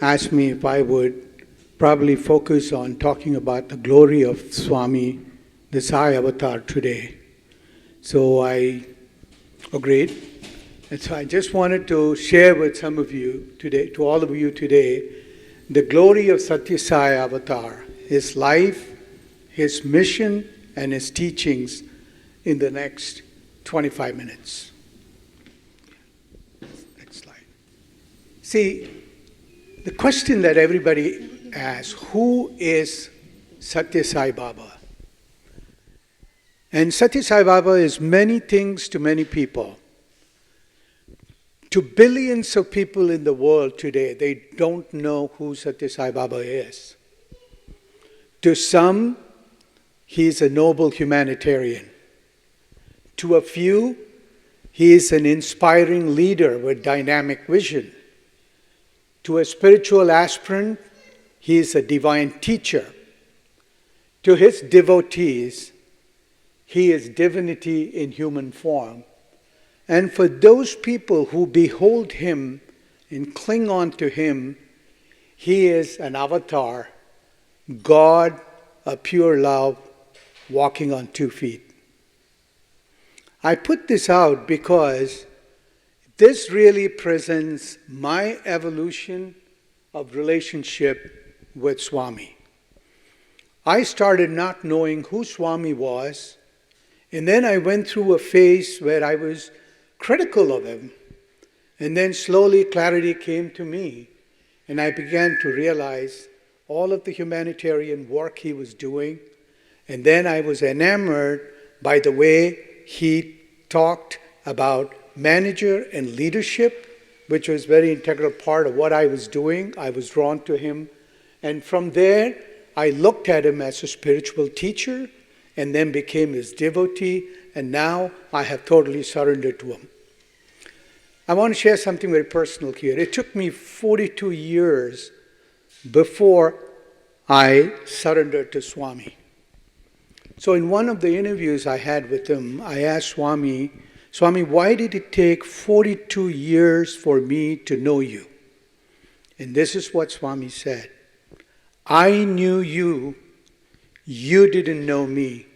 asked me if I would probably focus on talking about the glory of Swami, the Sai Avatar today. So I agreed. And so I just wanted to share with some of you today, to all of you today, the glory of Sathya Sai Avatar, his life, his mission, and his teachings in the next 25 minutes. Next slide. See, the question that everybody asks, who is Sathya Sai Baba? And Sathya Sai Baba is many things to many people. To billions of people in the world today, they don't know who Sathya Sai Baba is. To some, he is a noble humanitarian. To a few, he is an inspiring leader with dynamic vision. To a spiritual aspirant, he is a divine teacher. To his devotees, he is divinity in human form. And for those people who behold him and cling on to him, he is an avatar, God, a pure love, walking on 2 feet. I put this out because this really presents my evolution of relationship with Swami. I started not knowing who Swami was, and then I went through a phase where I was critical of him, and then slowly clarity came to me, and I began to realize all of the humanitarian work he was doing, and then I was enamored by the way he talked about manager and leadership, which was a very integral part of what I was doing. I was drawn to him. And from there, I looked at him as a spiritual teacher and then became his devotee. And now I have totally surrendered to him. I want to share something very personal here. It took me 42 years before I surrendered to Swami. So in one of the interviews I had with him, I asked Swami, why did it take 42 years for me to know you? And this is what Swami said. I knew you, you didn't know me.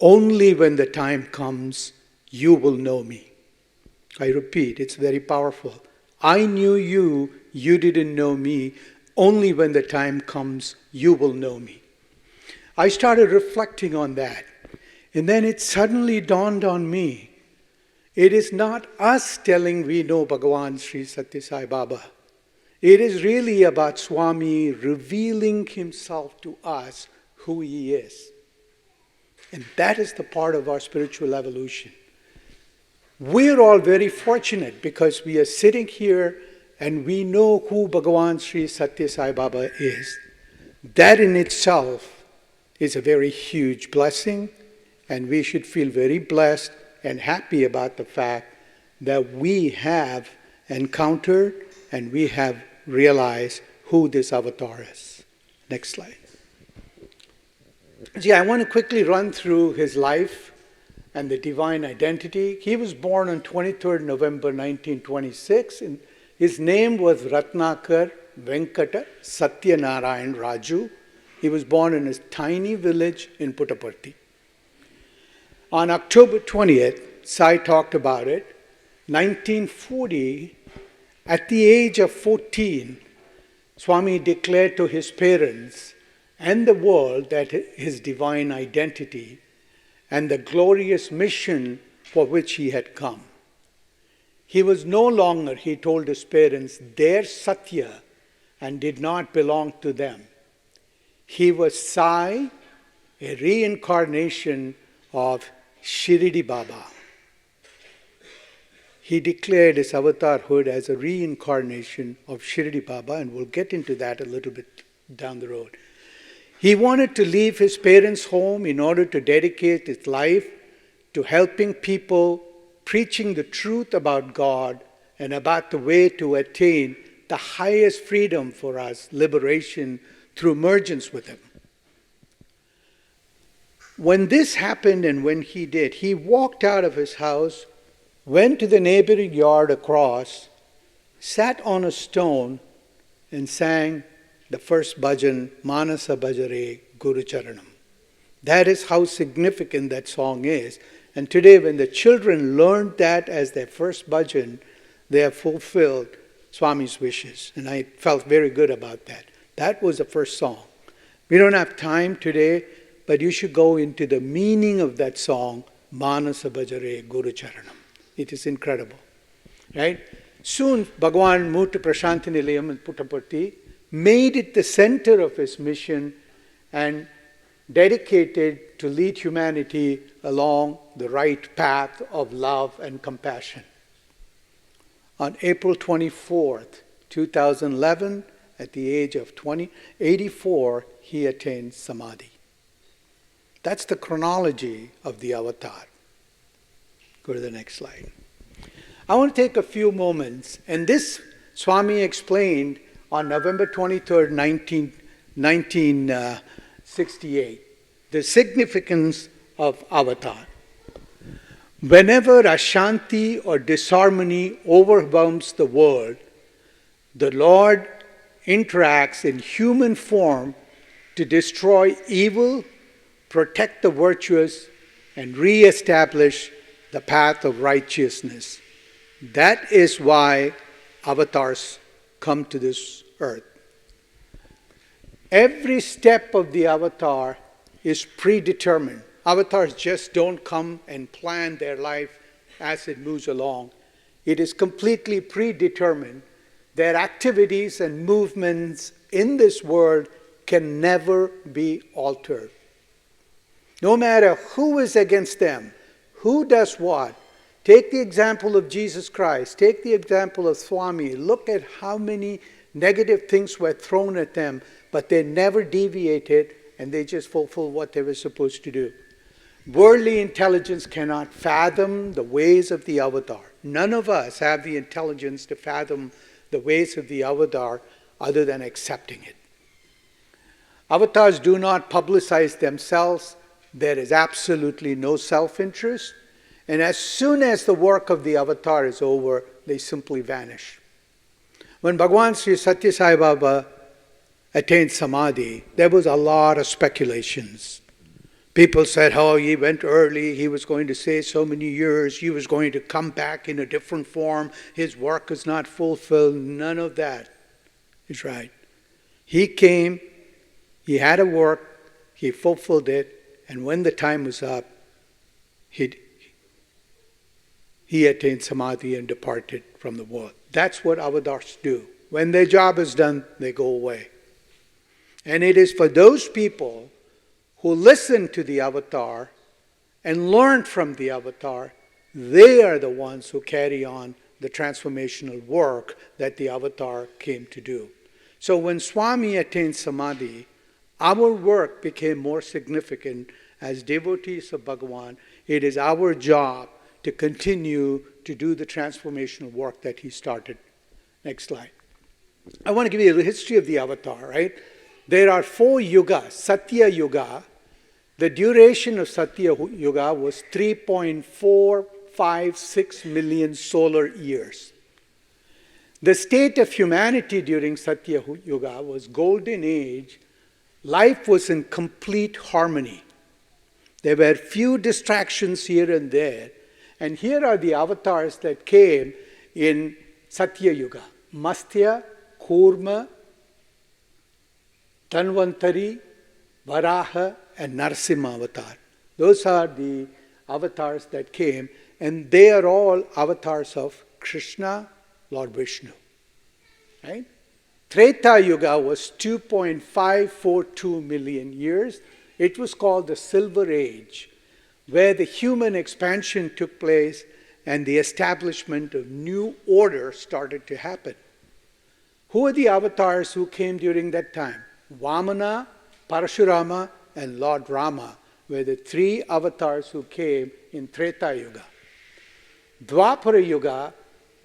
Only when the time comes, you will know me. I repeat, it's very powerful. I knew you, you didn't know me. Only when the time comes, you will know me. I started reflecting on that. And then it suddenly dawned on me. It is not us telling we know Bhagavan Sri Sathya Sai Baba. It is really about Swami revealing himself to us who he is. And that is the part of our spiritual evolution. We're all very fortunate because we are sitting here and we know who Bhagavan Sri Sathya Sai Baba is. That in itself is a very huge blessing, and we should feel very blessed and happy about the fact that we have encountered and we have realized who this avatar is. Next slide. See, I want to quickly run through his life and the divine identity. He was born on 23rd November 1926. And his name was Ratnakar Venkata Satyanarayan Raju. He was born in a tiny village in Puttaparthi. On October 20th, Sai talked about it, 1940, at the age of 14, Swami declared to his parents and the world that his divine identity and the glorious mission for which he had come. He was no longer, he told his parents, their Sathya and did not belong to them. He was Sai, a reincarnation of Shirdi Baba. He declared his avatarhood as a reincarnation of Shirdi Baba, and we'll get into that a little bit down the road. He wanted to leave his parents' home in order to dedicate his life to helping people, preaching the truth about God and about the way to attain the highest freedom for us, liberation, through emergence with him. When this happened and when he did, he walked out of his house, went to the neighboring yard across, sat on a stone and sang the first bhajan, Manasa, Bhajare, Guru Charanam. That is how significant that song is. And today when the children learned that as their first bhajan, they have fulfilled Swami's wishes. And I felt very good about that. That was the first song. We don't have time today, but you should go into the meaning of that song, Manasa Bhajare Guru Charanam. It is incredible. Right? Soon, Bhagavan moved to Prashanti Nilayam in Puttaparthi, made it the center of his mission, and dedicated to lead humanity along the right path of love and compassion. On April 24th, 2011, at the age of 84, he attained Samadhi. That's the chronology of the avatar. Go to the next slide. I want to take a few moments, and this Swami explained on November 23rd, 1968, the significance of avatar. Whenever Ashanti or disharmony overwhelms the world, the Lord interacts in human form to destroy evil, protect the virtuous, and re-establish the path of righteousness. That is why avatars come to this earth. Every step of the avatar is predetermined. Avatars just don't come and plan their life as it moves along. It is completely predetermined. Their activities and movements in this world can never be altered. No matter who is against them, who does what. Take the example of Jesus Christ. Take the example of Swami. Look at how many negative things were thrown at them, but they never deviated and they just fulfilled what they were supposed to do. Worldly intelligence cannot fathom the ways of the avatar. None of us have the intelligence to fathom the ways of the avatar other than accepting it. Avatars do not publicize themselves. There is absolutely no self-interest. And as soon as the work of the avatar is over, they simply vanish. When Bhagwan Sri Sathya Sai Baba attained Samadhi, there was a lot of speculations. People said, oh, he went early, he was going to stay so many years, he was going to come back in a different form, his work is not fulfilled. None of that is right. He came, he had a work, he fulfilled it, and when the time was up, he attained Samadhi and departed from the world. That's what avatars do. When their job is done, they go away. And it is for those people who listen to the avatar and learn from the avatar, they are the ones who carry on the transformational work that the avatar came to do. So when Swami attained Samadhi, our work became more significant as devotees of Bhagavan. It is our job to continue to do the transformational work that he started. Next slide. I want to give you the history of the avatar, right? There are 4 yugas. Satya Yuga. The duration of Satya Yuga was 3.456 million solar years. The state of humanity during Satya Yuga was golden age. Life was in complete harmony. There were few distractions here and there. And here are the avatars that came in Satya Yuga. Mastya, Kurma, Tanvantari, Varaha, and Narsimha avatar. Those are the avatars that came, and they are all avatars of Krishna, Lord Vishnu. Right? Treta Yuga was 2.542 million years. It was called the Silver Age, where the human expansion took place and the establishment of new order started to happen. Who are the avatars who came during that time? Vamana, Parashurama, and Lord Rama were the 3 avatars who came in Treta Yuga. Dwapara Yuga,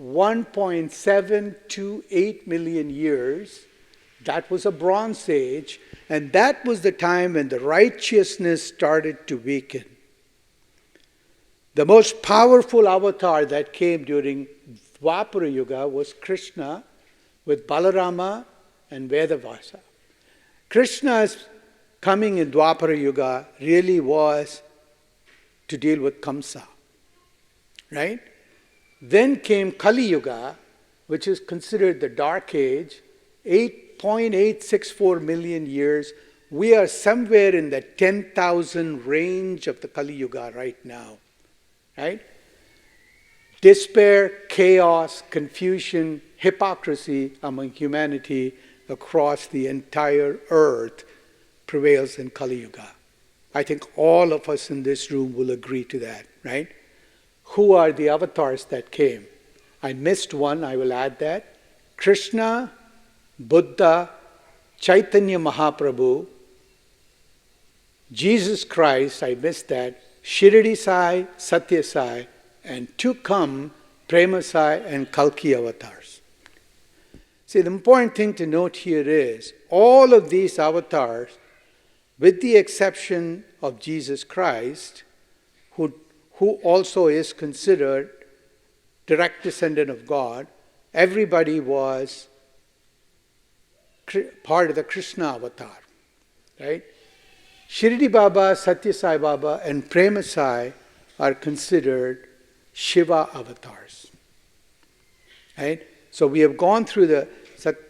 1.728 million years, that was a Bronze Age, and that was the time when the righteousness started to weaken. The most powerful avatar that came during Dwapara Yuga was Krishna with Balarama and Vedavasa. Krishna's coming in Dwapara Yuga really was to deal with Kamsa. Right? Then came Kali Yuga, which is considered the Dark Age, 8.864 million years. We are somewhere in the 10,000 range of the Kali Yuga right now. Right? Despair, chaos, confusion, hypocrisy among humanity across the entire earth prevails in Kali Yuga. I think all of us in this room will agree to that, right? Who are the avatars that came? I missed one, I will add that. Krishna, Buddha, Chaitanya Mahaprabhu, Jesus Christ, I missed that, Shirdi Sai, Satya Sai, and to come, Prema Sai and Kalki avatars. See, the important thing to note here is all of these avatars, with the exception of Jesus Christ, who who also is considered direct descendant of God, everybody was part of the Krishna avatar, right? Shirdi Baba, Sathya Sai Baba, and Prema Sai are considered Shiva avatars, right? So we have gone through the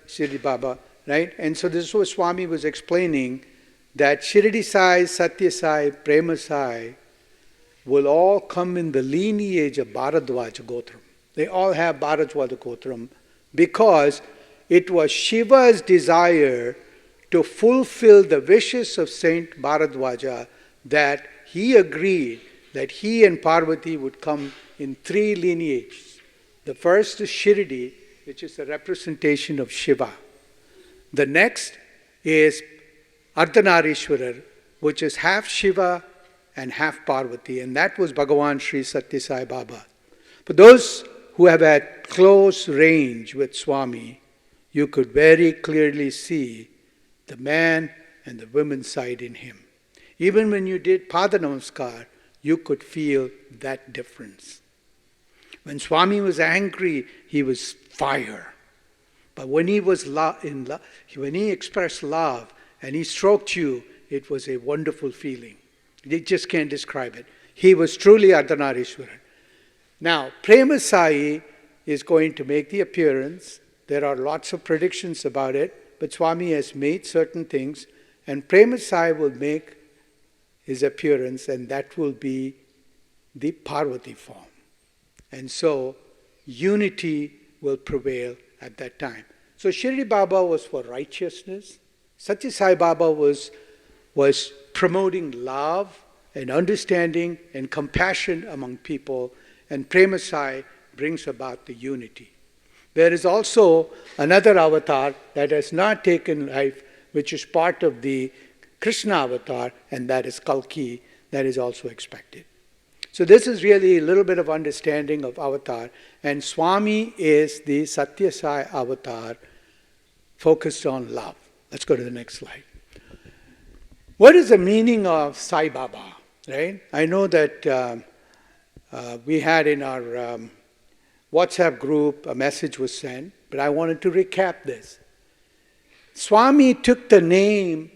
Shirdi Baba, right? And so this is what Swami was explaining, that Shirdi Sai, Sathya Sai, Prema Sai will all come in the lineage of Bharadwaja Gotram. They all have Bharadwaja Gotram because it was Shiva's desire to fulfill the wishes of Saint Bharadwaja that he agreed that he and Parvati would come in 3 lineages. The first is Shirdi, which is a representation of Shiva. The next is Ardhanarishwarar, which is half Shiva and half Parvati, and that was Bhagavan Sri Sathya Sai Baba. For those who have had close range with Swami, you could very clearly see the man and the woman side in him. Even when you did Pada Namaskar, you could feel that difference. When Swami was angry, he was fire. But when he was when he expressed love and he stroked you, it was a wonderful feeling. You just can't describe it. He was truly Ardhanarishwaran. Now, Prema Sai is going to make the appearance. There are lots of predictions about it, but Swami has made certain things, and Prema Sai will make his appearance, and that will be the Parvati form. And so, unity will prevail at that time. So, Shirdi Baba was for righteousness. Sathya Sai Baba was promoting love and understanding and compassion among people, and Prema Sai brings about the unity. There is also another avatar that has not taken life, which is part of the Krishna avatar, and that is Kalki, that is also expected. So this is really a little bit of understanding of avatar, and Swami is the Sathya Sai avatar focused on love. Let's go to the next slide. What is the meaning of Sai Baba? Right? I know that we had in our WhatsApp group a message was sent, but I wanted to recap this. Swami took the name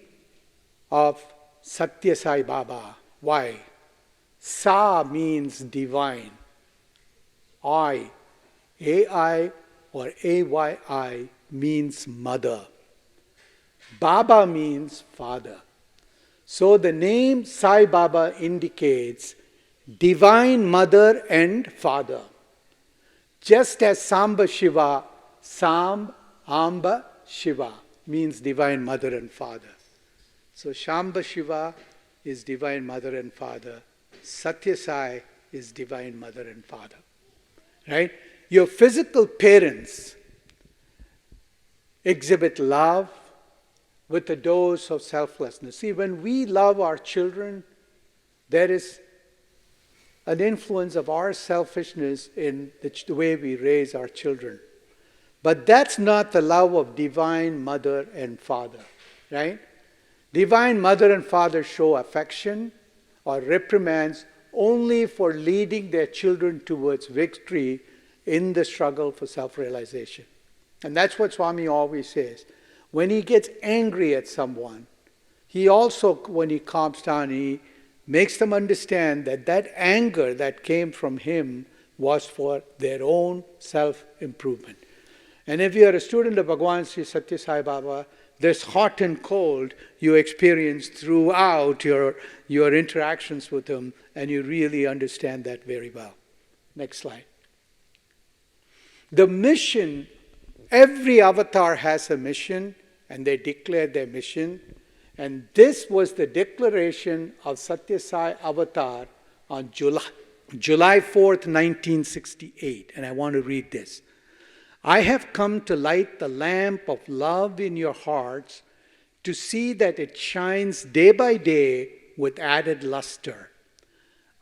of Sathya Sai Baba. Why? Sa means divine. I, A-I or A-Y-I means mother. Baba means father. So the name Sai Baba indicates divine mother and father. Just as Samba Shiva, Samb, Amba, Shiva means divine mother and father. So Shamba Shiva is divine mother and father. Sathya Sai is divine mother and father. Right? Your physical parents exhibit love with a dose of selflessness. See, when we love our children, there is an influence of our selfishness in the way we raise our children. But that's not the love of divine mother and father, right? Divine mother and father show affection or reprimands only for leading their children towards victory in the struggle for self-realization. And that's what Swami always says. When he gets angry at someone, he also, when he calms down, he makes them understand that that anger that came from him was for their own self-improvement. And if you are a student of Bhagavan Sri Sathya Sai Baba, this hot and cold you experience throughout your interactions with him, and you really understand that very well. Next slide. The mission, every avatar has a mission, and they declare their mission. And this was the declaration of Sathya Sai Avatar on July 4th, 1968. And I want to read this. I have come to light the lamp of love in your hearts to see that it shines day by day with added luster.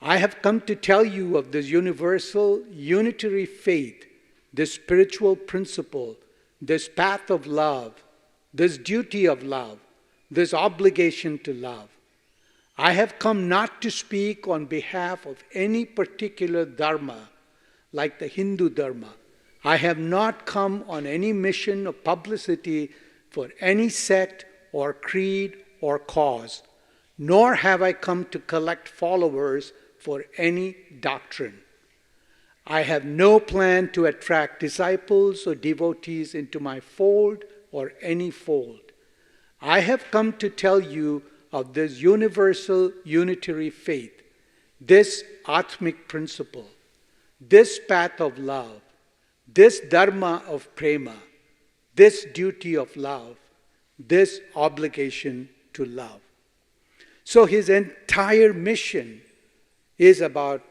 I have come to tell you of this universal unitary faith, this spiritual principle, this path of love, this duty of love, this obligation to love. I have come not to speak on behalf of any particular dharma, like the Hindu dharma. I have not come on any mission of publicity for any sect or creed or cause, nor have I come to collect followers for any doctrine. I have no plan to attract disciples or devotees into my fold or any fold. I have come to tell you of this universal unitary faith, this Atmic principle, this path of love, this dharma of prema, this duty of love, this obligation to love. So his entire mission is about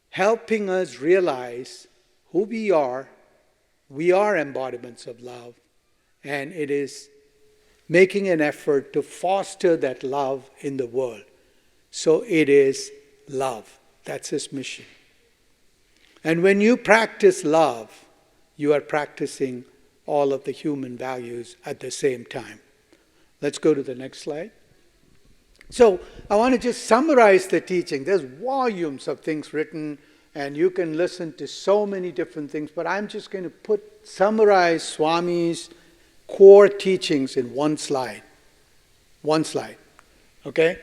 helping us realize who we are. We are embodiments of love, and it is making an effort to foster that love in the world. So it is love. That's his mission. And when you practice love, you are practicing all of the human values at the same time. Let's go to the next slide. So I want to just summarize the teaching. There's volumes of things written, and you can listen to so many different things, but I'm just going to summarize Swami's core teachings in one slide. One slide. Okay?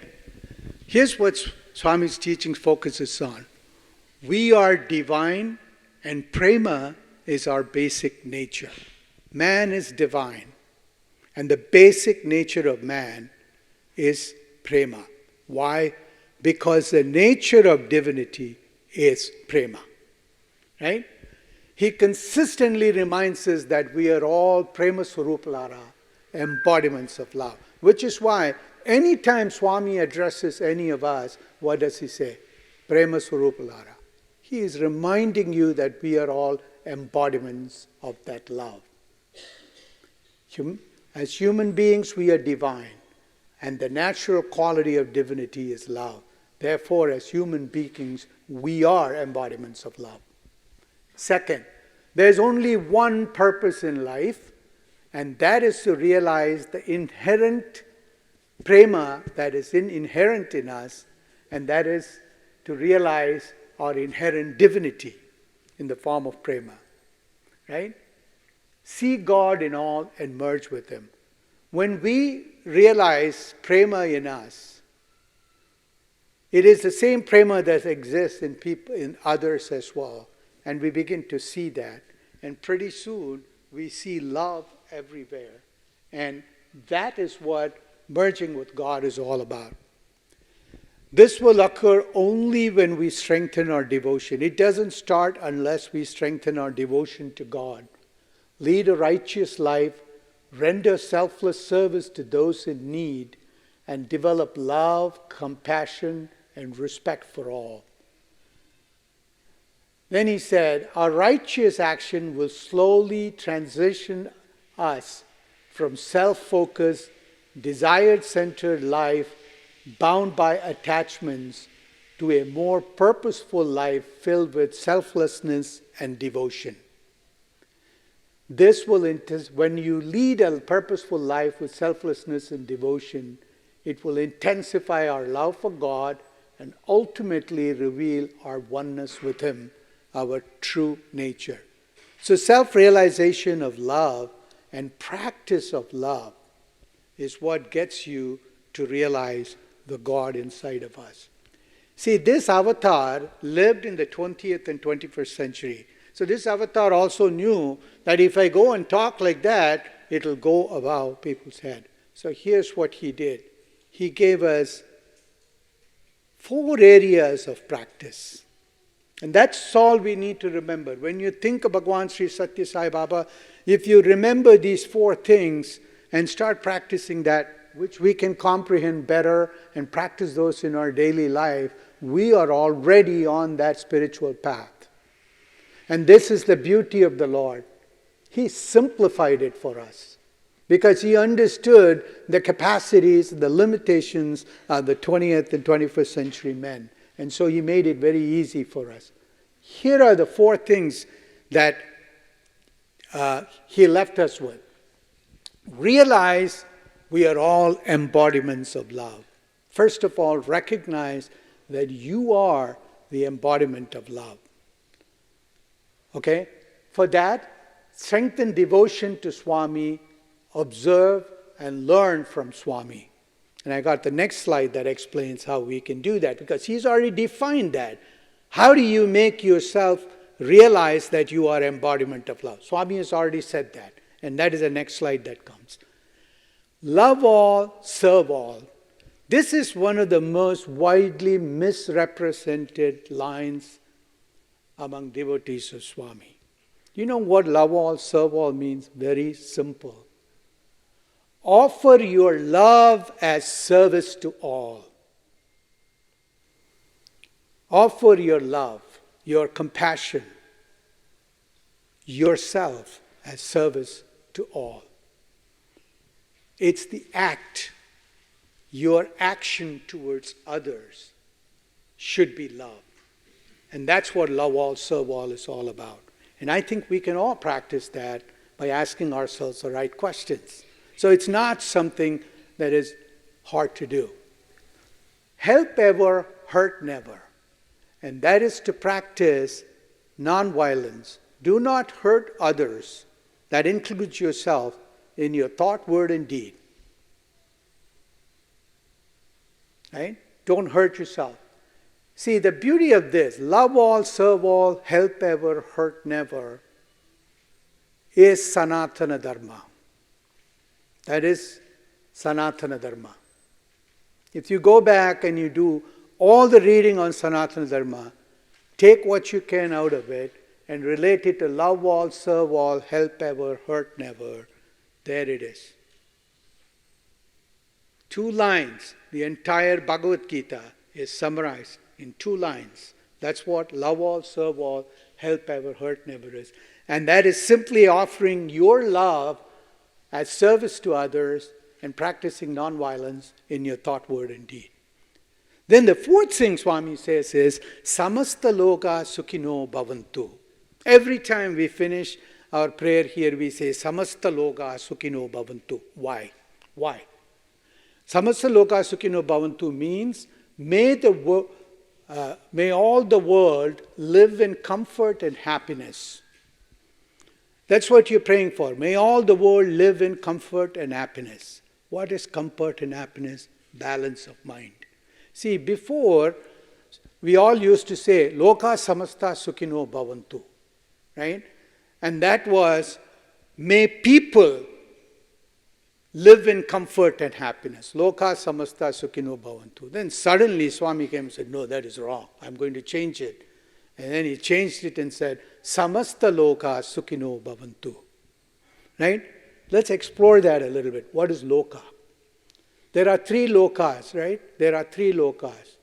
Here's what Swami's teachings focuses on. We are divine, and prema is our basic nature. Man is divine, and the basic nature of man is prema. Why? Because the nature of divinity is prema. Right? He consistently reminds us that we are all prema swarupalara, embodiments of love. Which is why anytime Swami addresses any of us, what does he say? Prema swarupalara. He is reminding you that we are all embodiments of that love. As human beings, we are divine, and the natural quality of divinity is love. Therefore, as human beings, we are embodiments of love. Second, there's only one purpose in life, and that is to realize the inherent prema that is inherent in us, and that is to realize our inherent divinity in the form of prema. Right? See God in all and merge with Him. When we realize prema in us, it is the same prema that exists in people, in others as well. And we begin to see that. And pretty soon, we see love everywhere. And that is what merging with God is all about. This will occur only when we strengthen our devotion. It doesn't start unless we strengthen our devotion to God. Lead a righteous life, render selfless service to those in need, and develop love, compassion, and respect for all. Then he said, our righteous action will slowly transition us from self-focused, desire-centered life bound by attachments to a more purposeful life filled with selflessness and devotion. This will, when you lead a purposeful life with selflessness and devotion, it will intensify our love for God and ultimately reveal our oneness with Him, our true nature. So self-realization of love and practice of love is what gets you to realize the God inside of us. See, this avatar lived in the 20th and 21st century. So this avatar also knew that if I go and talk like that, it'll go above people's head. So here's what he did. He gave us 4 areas of practice. And that's all we need to remember. When you think of Bhagwan Sri Sathya Sai Baba, if you remember these 4 things and start practicing that, which we can comprehend better and practice those in our daily life, we are already on that spiritual path. And this is the beauty of the Lord. He simplified it for us because He understood the capacities, the limitations of the 20th and 21st century men. And so He made it very easy for us. Here are the 4 things that He left us with. Realize we are all embodiments of love. First of all, recognize that you are the embodiment of love. Okay? For that, strengthen devotion to Swami, observe and learn from Swami. And I got the next slide that explains how we can do that, because he's already defined that. How do you make yourself realize that you are embodiment of love? Swami has already said that. And that is the next slide that comes. Love all, serve all. This is one of the most widely misrepresented lines among devotees of Swami. You know what love all, serve all means? Very simple. Offer your love as service to all. Offer your love, your compassion, yourself as service to all. It's the act. Your action towards others should be love. And that's what love all, serve all is all about. And I think we can all practice that by asking ourselves the right questions. So it's not something that is hard to do. Help ever, hurt never. And that is to practice non-violence. Do not hurt others. That includes yourself in your thought, word, and deed. Right? Don't hurt yourself. See, the beauty of this, love all, serve all, help ever, hurt never, is Sanatana Dharma. That is Sanatana Dharma. If you go back and you do all the reading on Sanatana Dharma, take what you can out of it and relate it to love all, serve all, help ever, hurt never. There it is. 2 lines. The entire Bhagavad Gita is summarized in 2 lines. That's what love all, serve all, help ever, hurt never is. And that is simply offering your love as service to others and practicing non-violence in your thought, word, and deed. Then the 4th thing Swami says is, Samasta Loka Sukhino Bhavantu. Every time we finish our prayer here, we say, Samasta Loka Sukhino Bhavantu. Why? Why? Samasta Loka Sukhino Bhavantu means, may all the world live in comfort and happiness. That's what you're praying for. May all the world live in comfort and happiness. What is comfort and happiness? Balance of mind. See, before, we all used to say, Loka samasta sukhino bhavantu. Right? And that was, may people live in comfort and happiness. Loka samasta sukhino bhavantu. Then suddenly Swami came and said, no, that is wrong. I'm going to change it. And then he changed it and said, Samasta Loka Sukhino Bhavantu. Right? Let's explore that a little bit. What is Loka? There are 3 lokas, right? There are 3 lokas.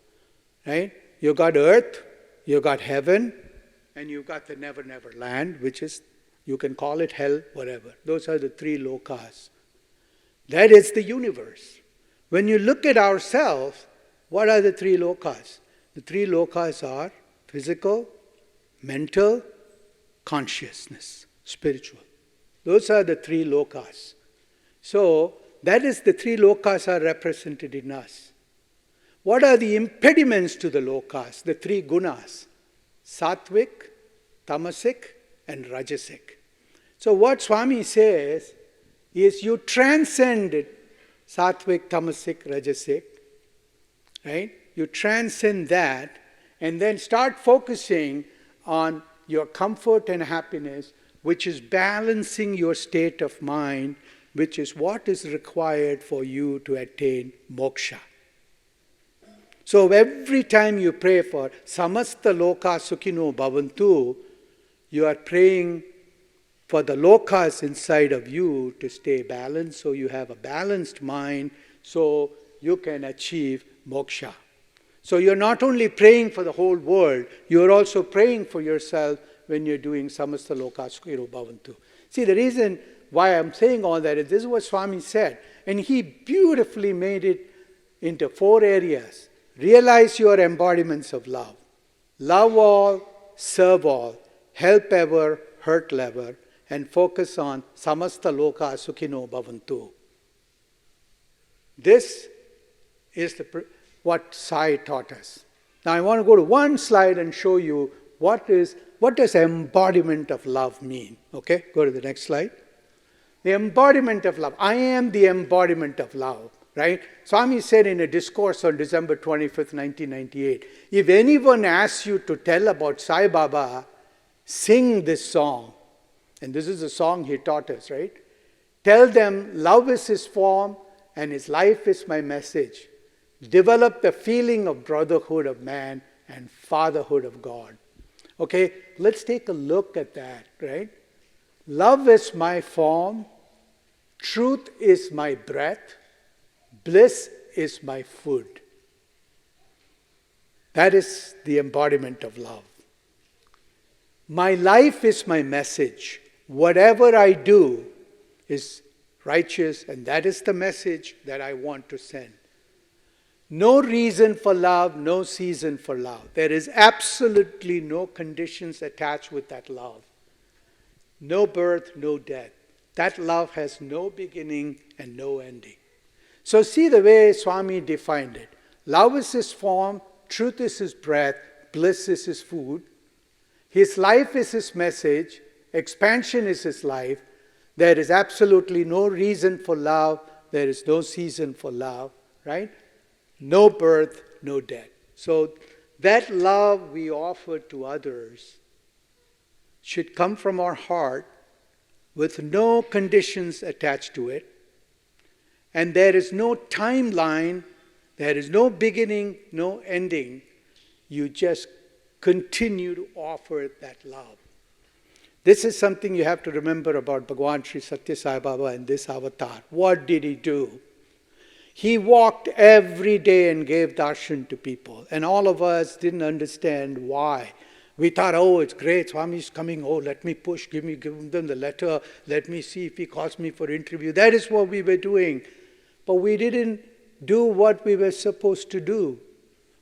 Right? You've got earth, you've got heaven, and you've got the never, never land, which is, you can call it hell, whatever. Those are the 3 lokas. That is the universe. When you look at ourselves, what are the 3 lokas? The 3 lokas are physical, mental, consciousness, spiritual. Those are the 3 lokas. So, that is the 3 lokas are represented in us. What are the impediments to the lokas? The 3 gunas. Sattvic, tamasic, and rajasic. So what Swami says is you transcend sattvic, tamasic, rajasic. Right? You transcend that and then start focusing on your comfort and happiness, which is balancing your state of mind, which is what is required for you to attain moksha. So every time you pray for Samasta Loka Sukhino Bhavantu, you are praying for the lokas inside of you to stay balanced, so you have a balanced mind, so you can achieve moksha. So you're not only praying for the whole world, you're also praying for yourself when you're doing Samasta Loka Sukhino Bhavantu. See, the reason why I'm saying all that is this is what Swami said. And he beautifully made it into 4 areas. Realize your embodiments of love. Love all, serve all, help ever, hurt never, and focus on Samasta Loka Sukhino Bhavantu. This is what Sai taught us. Now I want to go to one slide and show you what does embodiment of love mean. Okay, go to the next slide. The embodiment of love. I am the embodiment of love, right? Swami said in a discourse on December 25th, 1998, if anyone asks you to tell about Sai Baba, sing this song. And this is the song he taught us, right? Tell them love is his form and his life is my message. Develop the feeling of brotherhood of man and fatherhood of God. Okay, let's take a look at that, right? Love is my form, truth is my breath, bliss is my food. That is the embodiment of love. My life is my message. Whatever I do is righteous, and that is the message that I want to send. No reason for love, no season for love. There is absolutely no conditions attached with that love. No birth, no death. That love has no beginning and no ending. So see the way Swami defined it. Love is his form, truth is his breath, bliss is his food. His life is his message, expansion is his life. There is absolutely no reason for love, there is no season for love, right? No birth, no death. So that love we offer to others should come from our heart with no conditions attached to it. And there is no timeline, there is no beginning, no ending. You just continue to offer that love. This is something you have to remember about Bhagwan Sri Sathya Sai Baba and this avatar. What did he do? He walked every day and gave darshan to people. And all of us didn't understand why. We thought, oh, it's great, Swami's coming, oh, let me push, give them the letter, let me see if he calls me for interview. That is what we were doing. But we didn't do what we were supposed to do.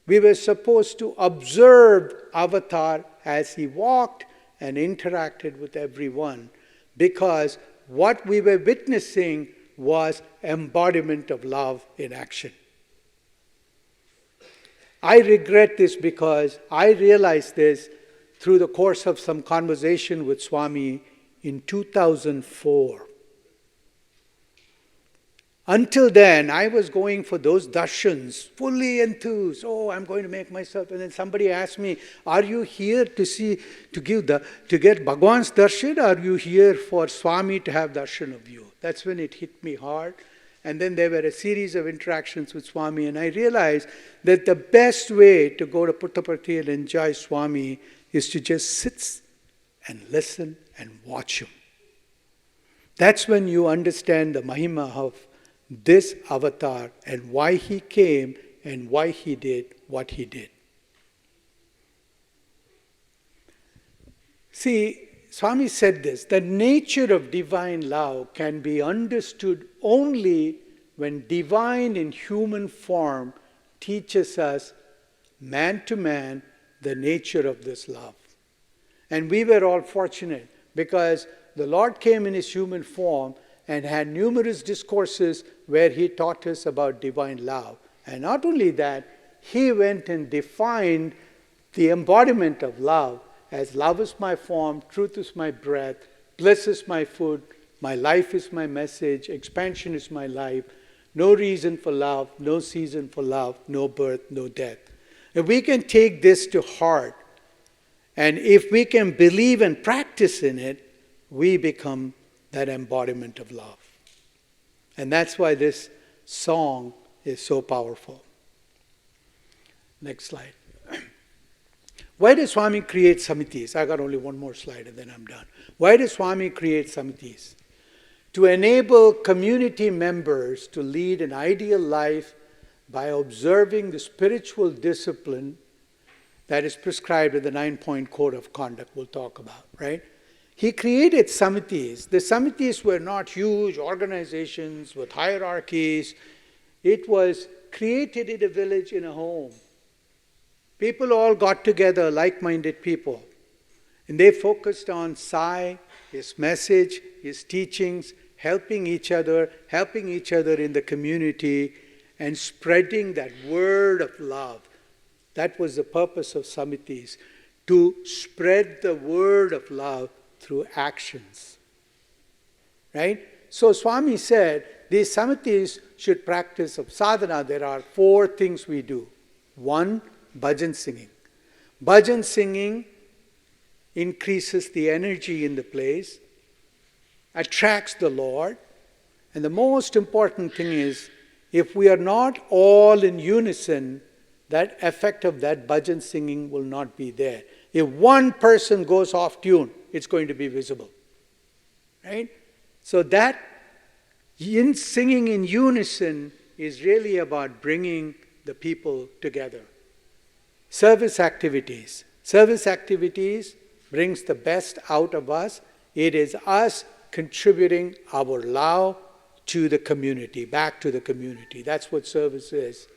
We were supposed to observe Avatar as he walked and interacted with everyone, because what we were witnessing was embodiment of love in action. I regret this because I realized this through the course of some conversation with Swami in 2004. Until then, I was going for those darshans, fully enthused. Oh, I'm going to make myself. And then somebody asked me, are you here to get Bhagwan's darshan? Or are you here for Swami to have darshan of you? That's when it hit me hard. And then there were a series of interactions with Swami, and I realized that the best way to go to Puttaparthi and enjoy Swami is to just sit and listen and watch him. That's when you understand the mahima of this avatar and why he came and why he did what he did. See, Swami said this, the nature of divine love can be understood only when divine in human form teaches us man to man the nature of this love. And we were all fortunate because the Lord came in his human form and had numerous discourses where he taught us about divine love. And not only that, he went and defined the embodiment of love as love is my form, truth is my breath, bliss is my food, my life is my message, expansion is my life, no reason for love, no season for love, no birth, no death. If we can take this to heart, and if we can believe and practice in it, we become that embodiment of love. And that's why this song is so powerful. Next slide. Why does Swami create samitis? I got only one more slide and then I'm done. Why does Swami create samitis? To enable community members to lead an ideal life by observing the spiritual discipline that is prescribed in the 9-point code of conduct we'll talk about, right? He created samitis. The samitis were not huge organizations with hierarchies. It was created in a village, in a home. People all got together, like-minded people. And they focused on Sai, his message, his teachings, helping each other in the community. and spreading that word of love. That was the purpose of samitis, to spread the word of love through actions. Right? So Swami said, these samitis should practice of sadhana. There are 4 things we do. 1, bhajan singing. Bhajan singing increases the energy in the place, attracts the Lord, and the most important thing is, if we are not all in unison, that effect of that bhajan singing will not be there. If one person goes off tune, it's going to be visible. Right? So that singing in unison is really about bringing the people together. Service activities. Service activities brings the best out of us. It is us contributing our love to the community, back to the community. That's what service is.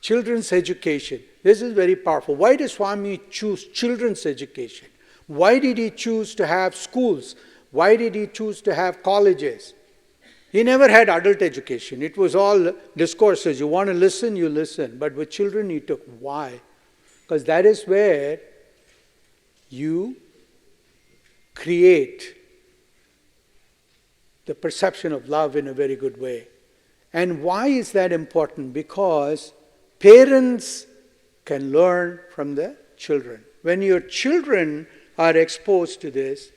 Children's education. This is very powerful. Why does Swami choose children's education? Why did he choose to have schools? Why did he choose to have colleges? He never had adult education. It was all discourses. You want to listen, you listen. But with children, he took. Why? Because that is where you create the perception of love in a very good way. And why is that important? Because parents can learn from the children. When your children are exposed to this,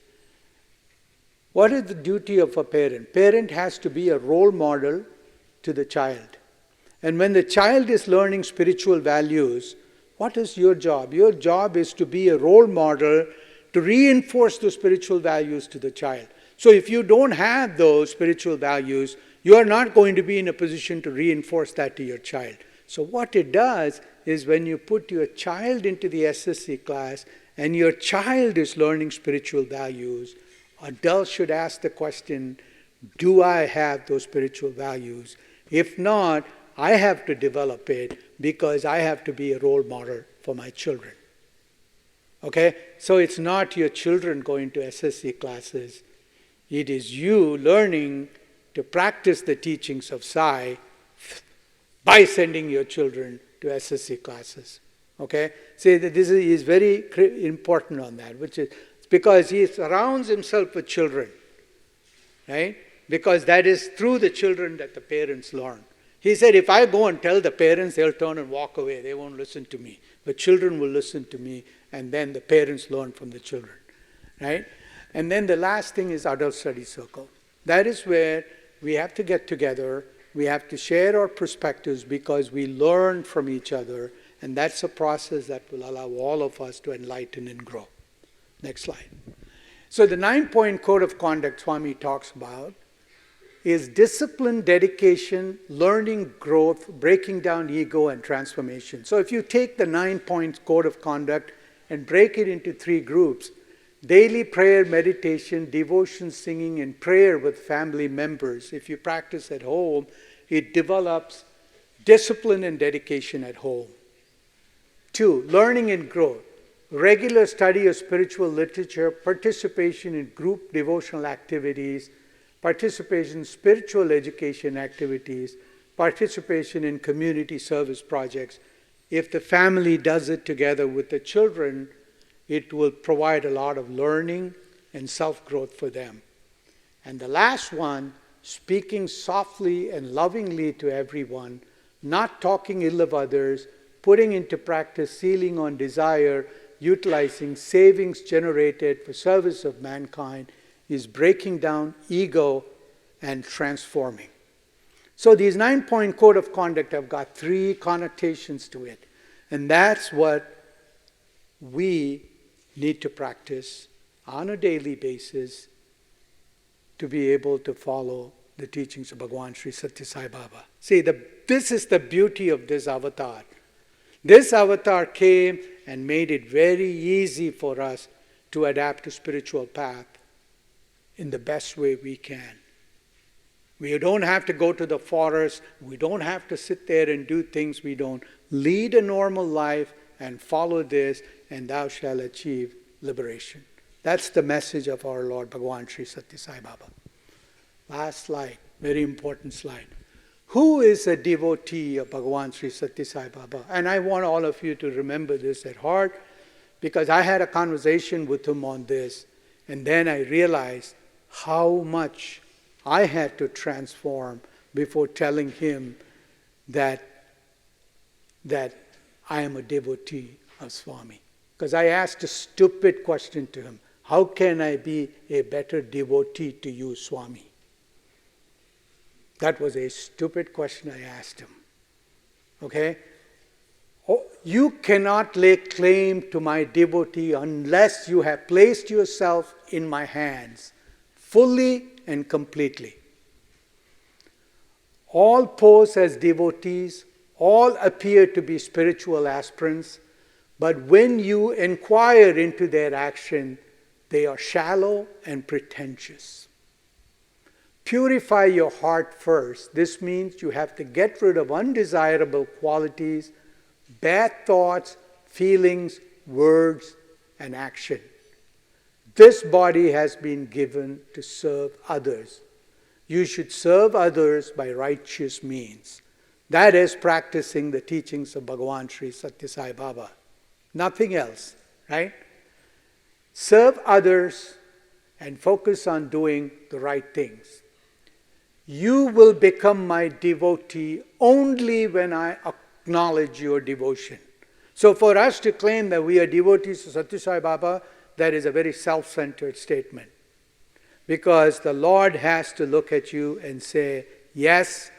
what is the duty of a parent? Parent has to be a role model to the child. And when the child is learning spiritual values, what is your job? Your job is to be a role model to reinforce the spiritual values to the child. So if you don't have those spiritual values, you are not going to be in a position to reinforce that to your child. So what it does is when you put your child into the SSC class and your child is learning spiritual values, adults should ask the question, do I have those spiritual values? If not, I have to develop it because I have to be a role model for my children. Okay? So it's not your children going to SSC classes. It is you learning to practice the teachings of Sai by sending your children to SSC classes. Okay? See, this is very important on that, which is because he surrounds himself with children. Right? Because that is through the children that the parents learn. He said, if I go and tell the parents, they'll turn and walk away. They won't listen to me. The children will listen to me, and then the parents learn from the children. Right? And then the last thing is adult study circle. That is where we have to get together. We have to share our perspectives because we learn from each other. And that's a process that will allow all of us to enlighten and grow. Next slide. So the 9-point code of conduct Swami talks about is discipline, dedication, learning, growth, breaking down ego, and transformation. So if you take the 9-point code of conduct and break it into 3 groups, daily prayer, meditation, devotion, singing, and prayer with family members. If you practice at home, it develops discipline and dedication at home. 2, learning and growth. Regular study of spiritual literature, participation in group devotional activities, participation in spiritual education activities, participation in community service projects. If the family does it together with the children, it will provide a lot of learning and self-growth for them. And the last one, speaking softly and lovingly to everyone, not talking ill of others, putting into practice sealing on desire, utilizing savings generated for service of mankind, is breaking down ego and transforming. So these 9-point code of conduct have got 3 connotations to it. And that's what we need to practice on a daily basis to be able to follow the teachings of Bhagwan Sri Sathya Sai Baba. See, this is the beauty of this avatar. This avatar came and made it very easy for us to adapt to spiritual path in the best way we can. We don't have to go to the forest. We don't have to sit there and do things we don't. Lead a normal life and follow this, and thou shalt achieve liberation. That's the message of our Lord Bhagwan Sri Sathya Sai Baba. Last slide, very important slide. Who is a devotee of Bhagavan Sri Sathya Sai Baba? And I want all of you to remember this at heart, because I had a conversation with him on this, and then I realized how much I had to transform before telling him that I am a devotee of Swami. Because I asked a stupid question to him. How can I be a better devotee to you, Swami? That was a stupid question I asked him. Okay? Oh, you cannot lay claim to my devotee unless you have placed yourself in my hands fully and completely. All pose as devotees, all appear to be spiritual aspirants, but when you inquire into their action, they are shallow and pretentious. Purify your heart first. This means you have to get rid of undesirable qualities, bad thoughts, feelings, words, and action. This body has been given to serve others. You should serve others by righteous means. That is practicing the teachings of Bhagavan Sri Sathya Sai Baba. Nothing else, right? Serve others and focus on doing the right things. You will become my devotee only when I acknowledge your devotion. So for us to claim that we are devotees to Sathya Sai Baba, that is a very self-centered statement. Because the Lord has to look at you and say, yes,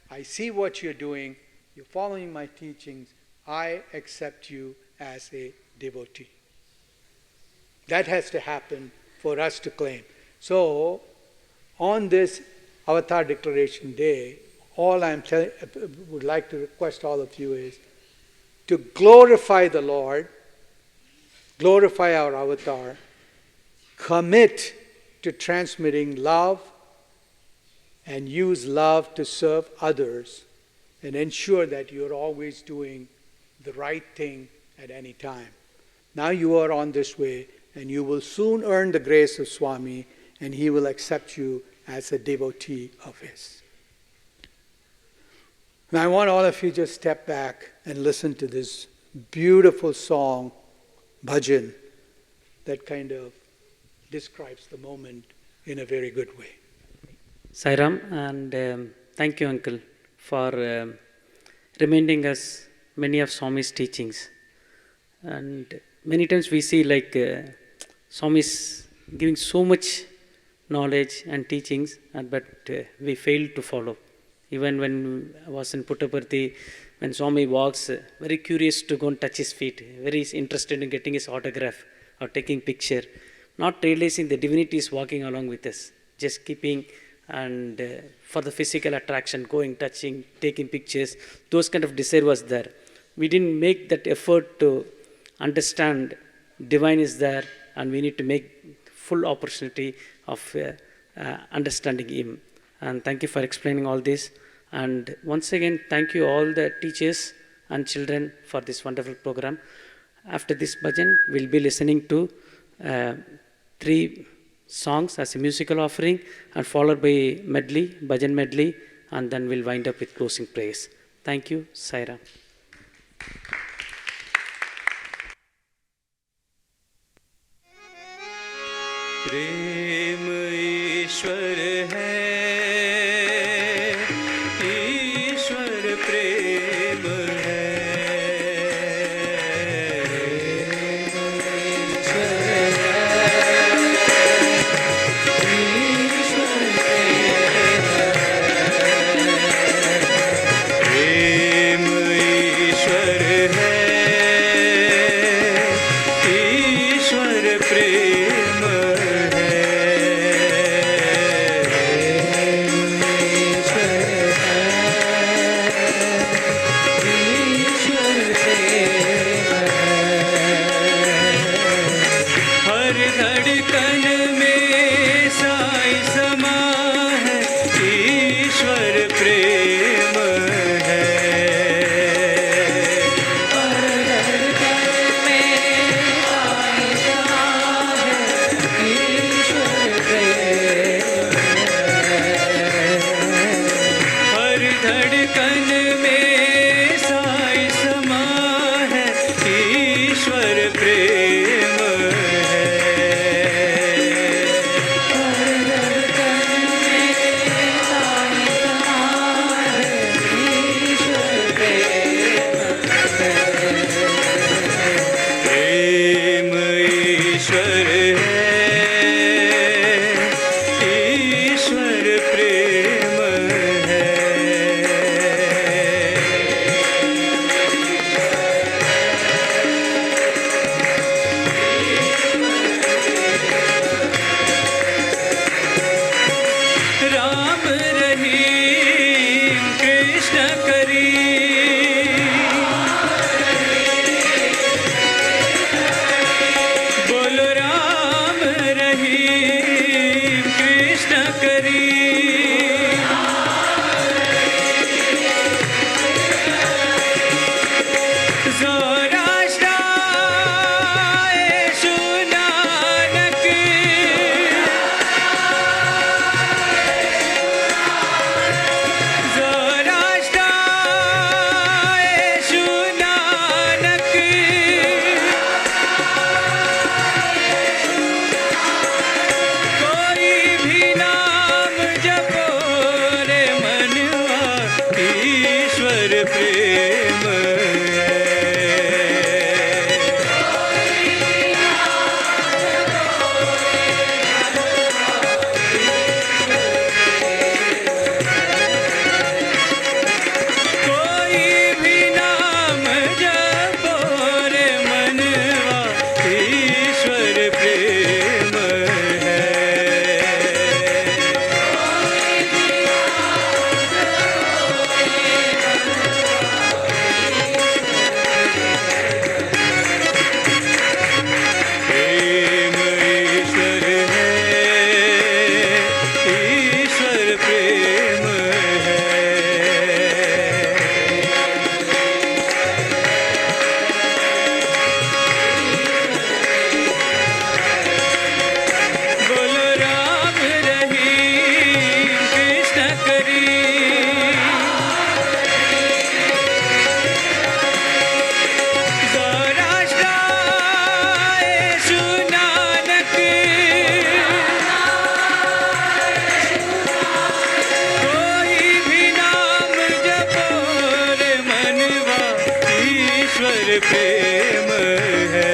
I see what you're doing, you're following my teachings, I accept you as a devotee. That has to happen for us to claim. So, on this Avatar Declaration Day, all I would like to request all of you is to glorify the Lord, glorify our Avatar, commit to transmitting love, and use love to serve others, and ensure that you're always doing the right thing at any time. Now you are on this way, and you will soon earn the grace of Swami, and he will accept you as a devotee of his. And I want all of you just step back and listen to this beautiful song, Bhajan, that kind of describes the moment in a very good way. Sai Ram, and thank you, Uncle, for reminding us many of Swami's teachings. And many times we see like Swami's giving so much knowledge and teachings, but we fail to follow. Even when I was in Puttaparthi, when Swami walks, very curious to go and touch his feet, very interested in getting his autograph or taking picture, not realizing the divinity is walking along with us, just keeping and for the physical attraction, going, touching, taking pictures, those kind of desire was there. We didn't make that effort to understand divine is there, and we need to make full opportunity of understanding him. And thank you for explaining all this. And once again, thank you all the teachers and children for this wonderful program. After this bhajan, we'll be listening to 3 songs as a musical offering, and followed by medley, Bhajan Medley, and then we'll wind up with closing prayers. Thank you. Sai Ram. प्रेम ईश्वर है, ईश्वर प्रेम है, प्रेम ईश्वर है, ईश्वर प्रेम है, प्रेम है।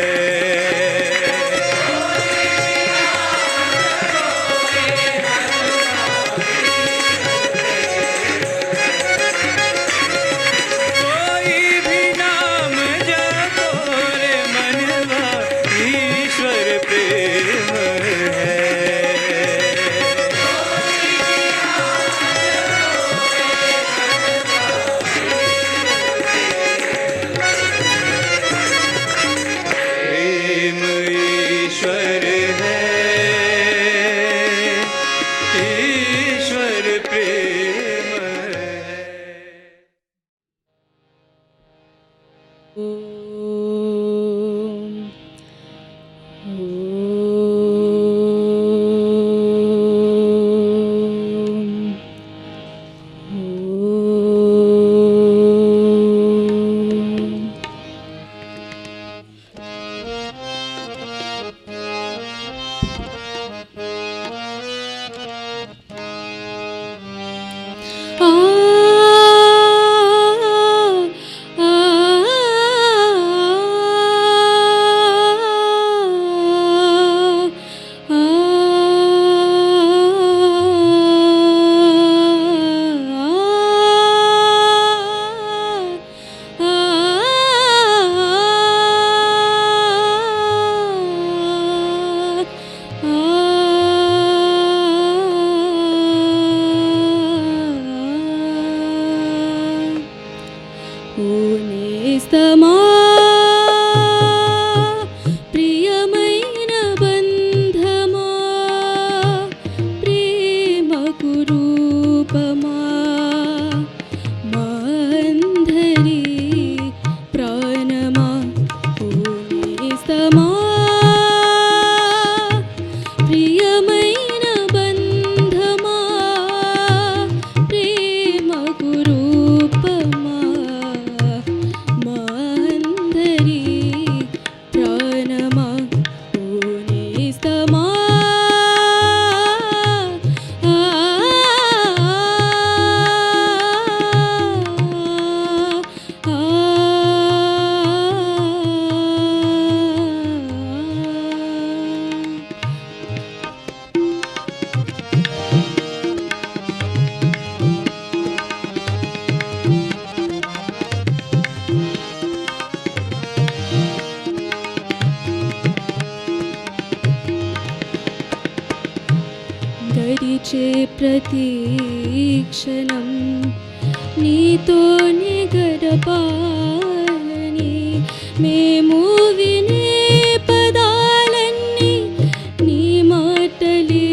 कोई भी नाम जपो रे मनवा, ईश्वर प्रेम है। प्रेम ईश्वर है, ईश्वर प्रेम है। నేస్తమా ప్రియమైన బంధమా ప్రేమకు రూపమా మా అందరి ప్రాణమా ఓ నేస్తమా ప్రియమైన బంధమా ప్రేమకు రూపమా మా అందరి ప్రాణమా ఓ నేస్తమా గడిచే ప్రతి క్షణం నీతోనే గడపాలని మేము వినే పదాలన్నీ నీ మాటలే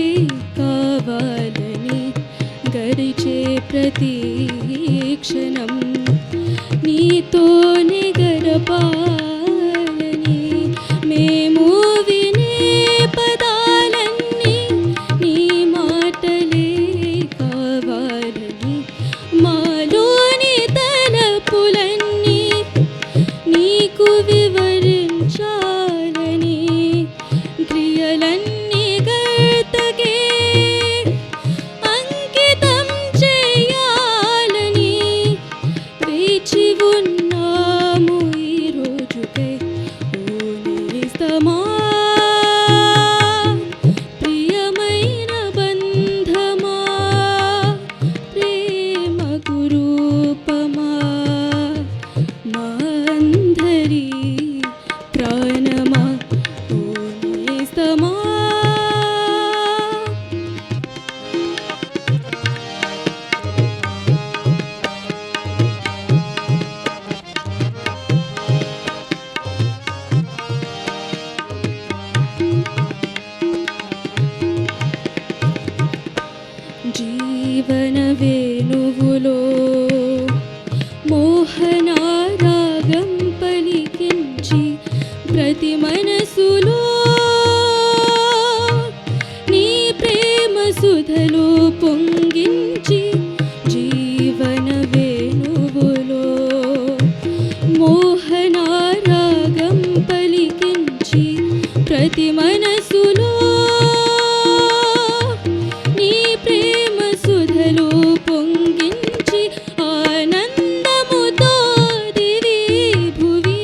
కావాలని గడిచే ప్రతి క్షణం నీతోనే గడపాలని మేము వినే పదాలన్నీ నీ మాటలే కావాలని మాలోని తలపులన్నీ నీకు వివరించాలని క్రియలన్నీ కర్తకే అంకితం చేయాలని వేచి ఉన్నాము ఈ రోజుకై ఓ నేస్తమా ప్రియమైన బంధమా ప్రేమకు రూపమా మా అందరి ప్రాణమా ఓ నేస్తమా జీవన వేణువులో మోహనారాగం పలికించి ప్రతి మనసులో నీ ప్రేమ సుధలో పొంగించి జీవన వేణువులో మోహనారాగం పలికించి ప్రతి మనసులో నీ ప్రేమ సుధలో పొంగించి ఆనందముతో దివి భువి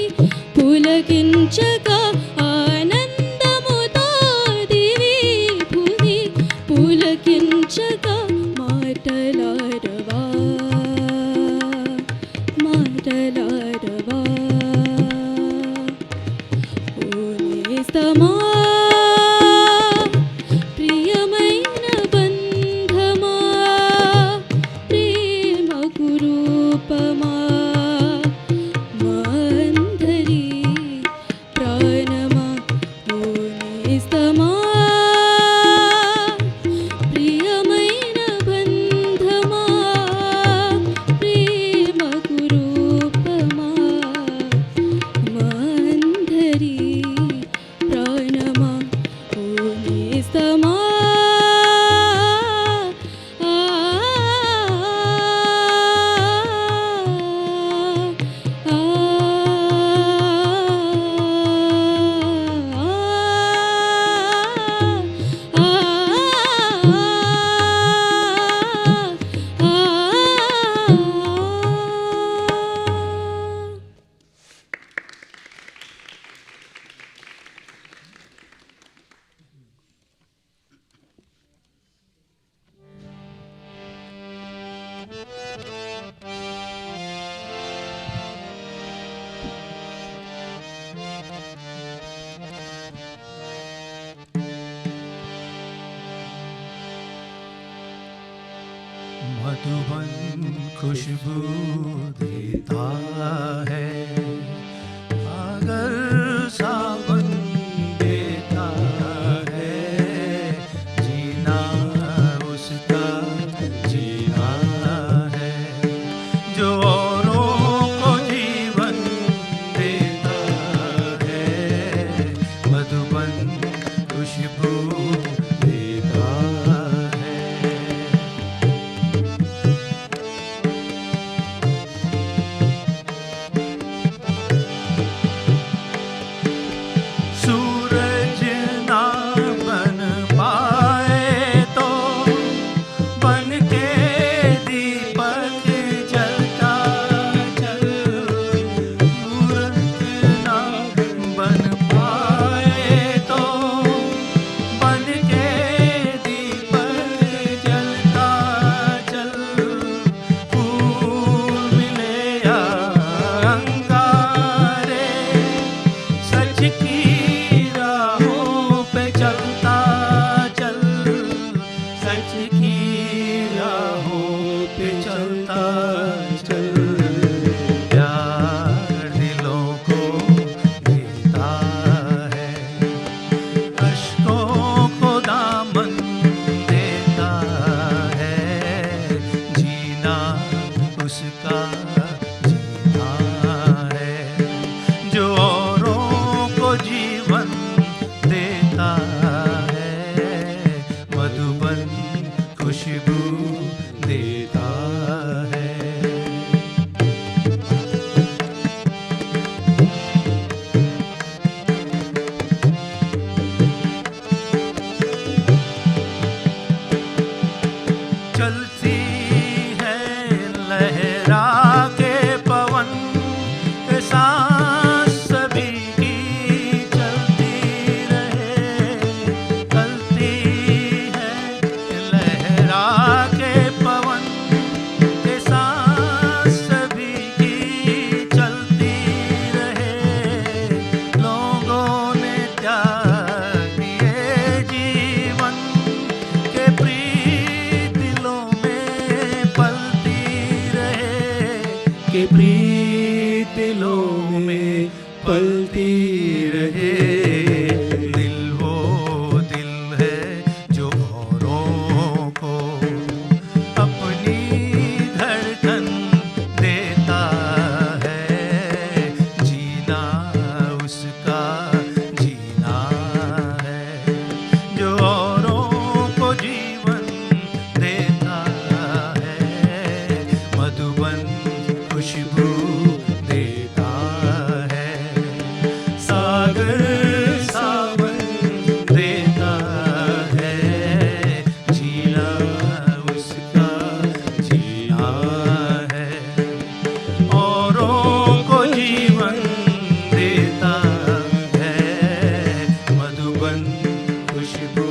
मधुबन खुशबू देता है अगर सावन देता है जीना उसका जीना है जो औरों को जीवन देता है मधुबन खुशबू देता है सूरज ना बन पाए तो बन के दीपक जलता चल सूरज ना बन पाए तो बन के दीपक जलता चल फूल मिले या अंगारे सच की राहों पे चलता चल सच की राहों पे चलता चल प्यार दिलों को देता है अश्कों को दामन देता है जीना उसका जीना है जो औरों को जीवन देता है मधुबन खुशबू देता है चलती है लहरा के पवन के सांस सभी की चलती रहे चलती है लहरा के पवन के सांस सभी की चलती रहे लोगों ने त्याग दिए जीवन के प्रीत दिलों में पलती रहे के प्रीत दिलों में पलती रहे दिल वो दिल है जो औरों को अपनी धड़कन देता है जीना उसका जीना है जो औरों को जीवन देता है मधुबन खुशबू देता है सागर सावन देता है जीना उसका जीना है औरों को जीवन देता है मधुबन खुशबू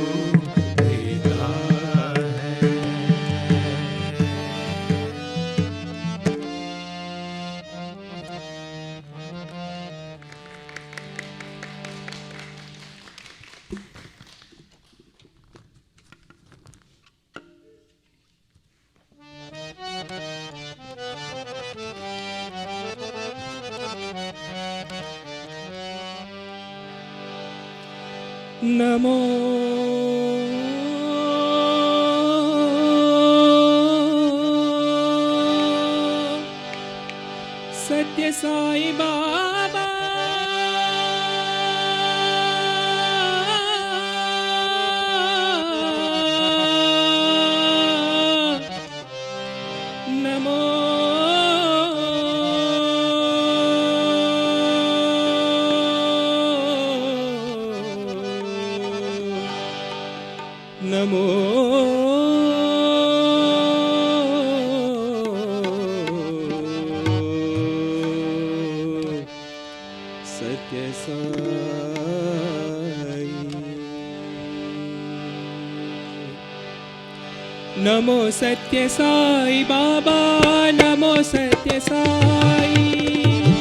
देता है नमो सत्य साई बाबा नमो नमो नमो सत्य साई बाबा नमो सत्य साई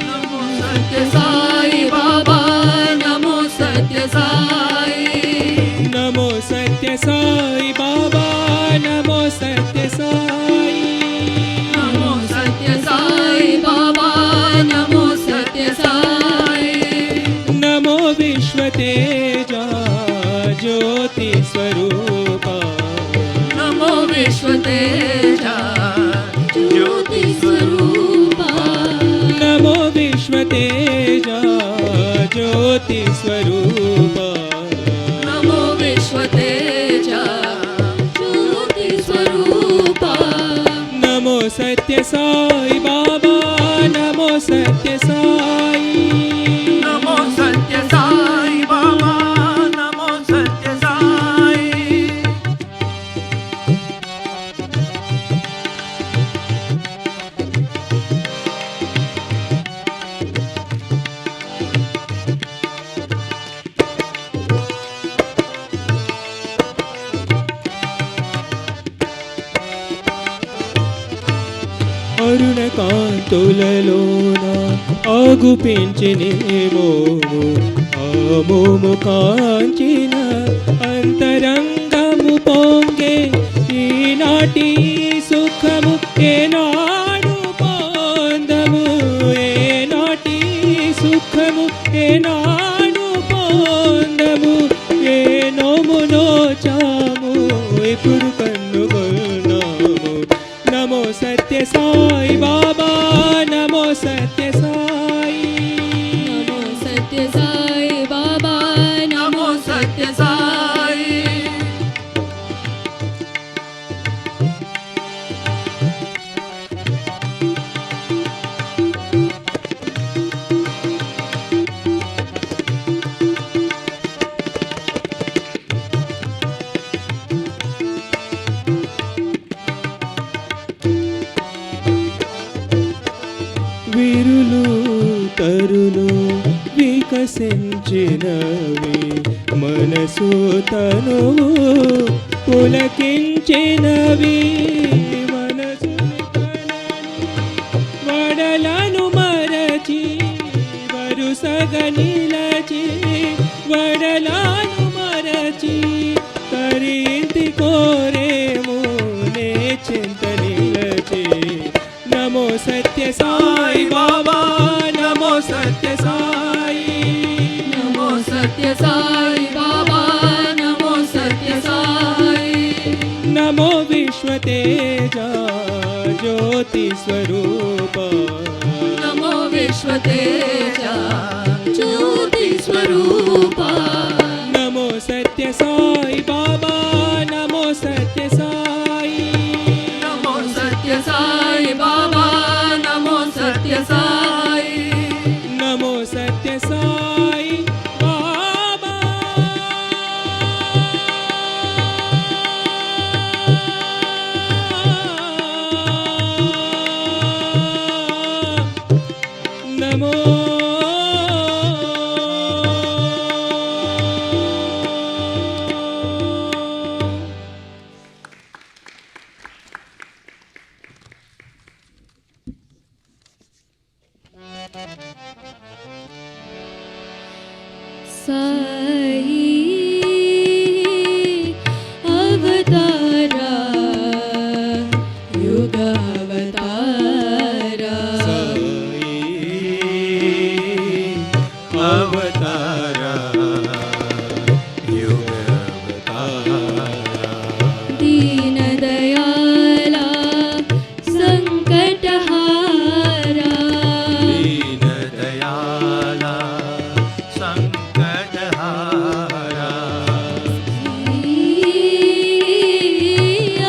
नमो सत्य साई बाबा नमो सत्य साई नमो सत्य साई बाबा नमो सत्य साई नमो सत्य साई बाबा नमो सत्य साई नमो विश्व तेजा ज्योति स्वरूपा नमो विश्व तेजा ज्योति स्वरूपा नमो विश्व तेजा ज्योति स्वरूपा नमो विश्व तेजा ज्योति स्वरूपा नमो सत्य साई बाबा नमो सत्य साई नमो सत्य साई बाबा नमो सत्य साई అరుణ కాంతులలోన ఆగు పెంచినేమోము ఆ మోము కాంచిన అంతరంగము పొంగే ఈనాటి సుఖము ఏనాడు పొందము ఏనాటి సుఖము ఏనాడు పొందము ఏ నోము నోచాము ఇప్పుడు కన్నుగొన్నాము नमो सत्य साई बाबा नमो सत्य साई नमो सत्य साई बाबा नमो सत्य साई వీరులు తరులు వికసించినవి మనసు తనువు పులకించినవి మనసు వడలను మరచి వరుసగా నిలచి వడలను మరచి తరింతి కోరేము నే చింత నిలచి नमो सत्य साई बाबा नमो सत्य साई नमो सत्य साई बाबा नमो सत्य साई नमो विश्व तेजा ज्योति स्वरूपा नमो विश्व तेजा ज्योति स्वरूपा नमो सत्य साई बाबा नमो सत्य साई नमो सत्य साई बाबा नमो सत्य साई नमो सत्य साई बाबा नमो साई अवतारा युग अवतारा अवतारा युग अवतारा दीन दयाला संकटहारा दीन दयाला संकटहारा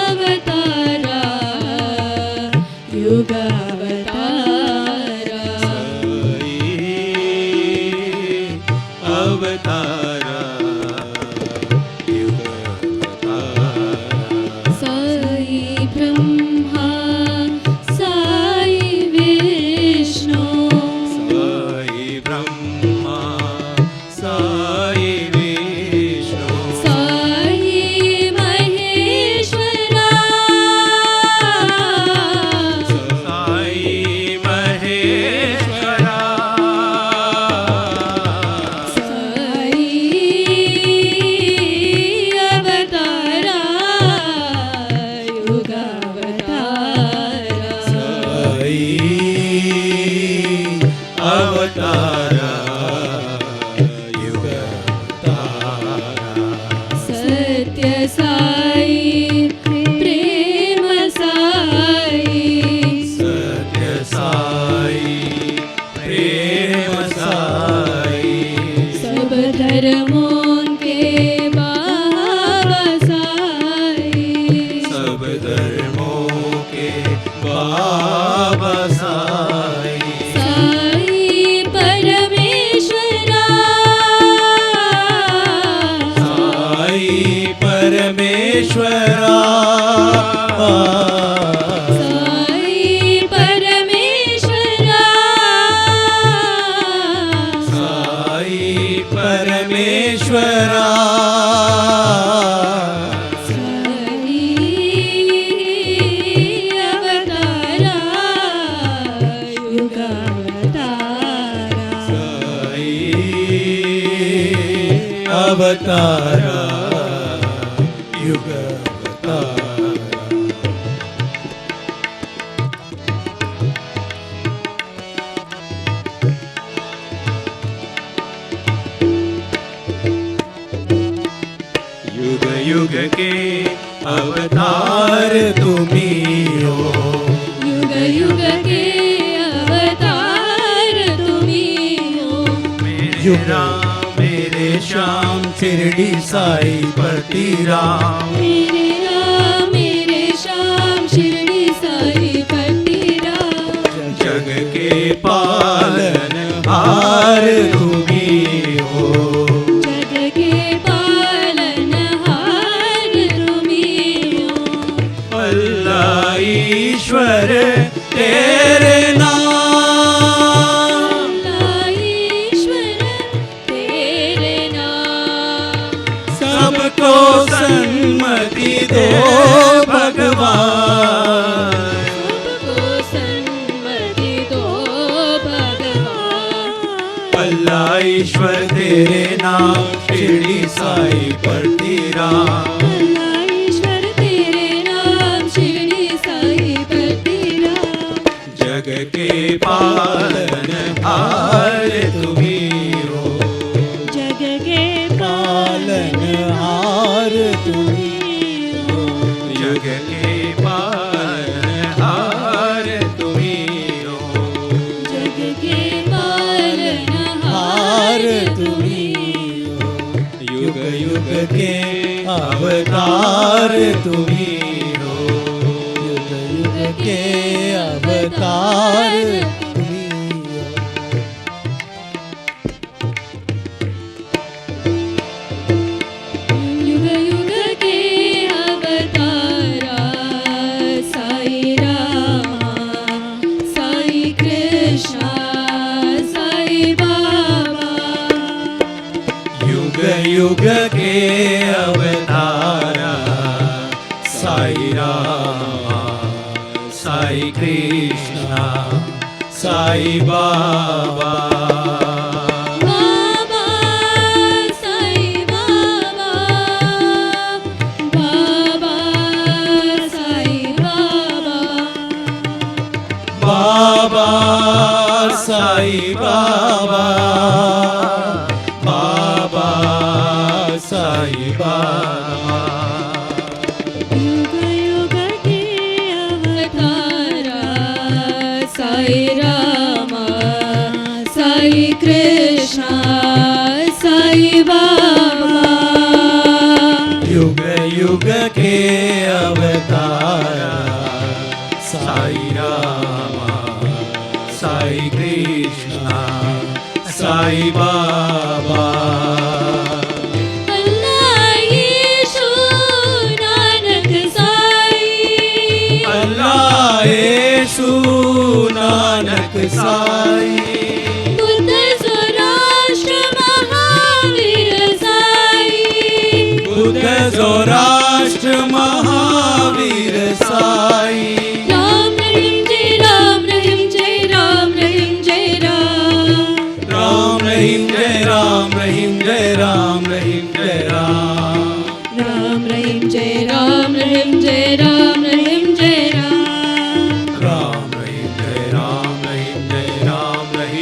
अवतारा युग अवतारा अवतारा युग अवतारा साई ब्रह्मा साई विष्णु साई ब्रह्मा साई विष्णु साई महेश्वरा बाबा साई साई परमेश्वरा साई परमेश्वरा साई परमेश्वरा साई परमेश्वरा अवतारा युग अवतारा युग युग के अवतार तुम्ही हो युग युग के अवतार तुम्ही हो मेरे राम मेरे श्याम शिरडी साई पति राम मेरे राम मेरे श्याम शिरडी साई पति राम जग के पालन हार तुम्ही हो जग के पालन हार तुम्ही हो अल्लाह ईश्वर तेरे नाम ईश्वर तेरे नाम सबको सन्मति दो भगवान सबको सन्मति दो भगवान अल्लाह ईश्वर तेरे नाम शिरडी साई पति राम अल्लाह ईश्वर तेरे नाम शिरडी साई पति राम जग के पालन हार तुम्ही हो जग के पालन हार तुम्ही हो जग के पालन हार तुम्ही हो जग के पालन हार तुम्ही हो युग युग के अवतार तुम्ही हो युग युग के अवतार तुम्ही हो युग युग के अवतारा साई रामा साई कृष्णा साई बाबा युग युग के अवतारा साई रामा साई कृष्णा साई बाबा बाबा साई बाबा बाबा साई बाबा बाबा साई बाबा बाबा साई बाबा युग युग के अवतारा साई रामा साई कृष्णा साई बाबा युग युग के अवतारा साई रामा साई कृष्णा साई बाबा अल्लाह यीशु नानक साई अल्लाह येशू नानक साई बुद्ध ज़ोराष्ट्र महावीर साई बुद्ध ज़ोराष्ट्र महावीर साई राम रहीम जय राम रहीम जय राम रहीम जय राम राम रहीम जय राम रहीम जय राम रहीम जय राम राम रहीम जय राम रहीम जय राम रहीम जय राम राम रहीम जय राम रहीम जय Ram Rahim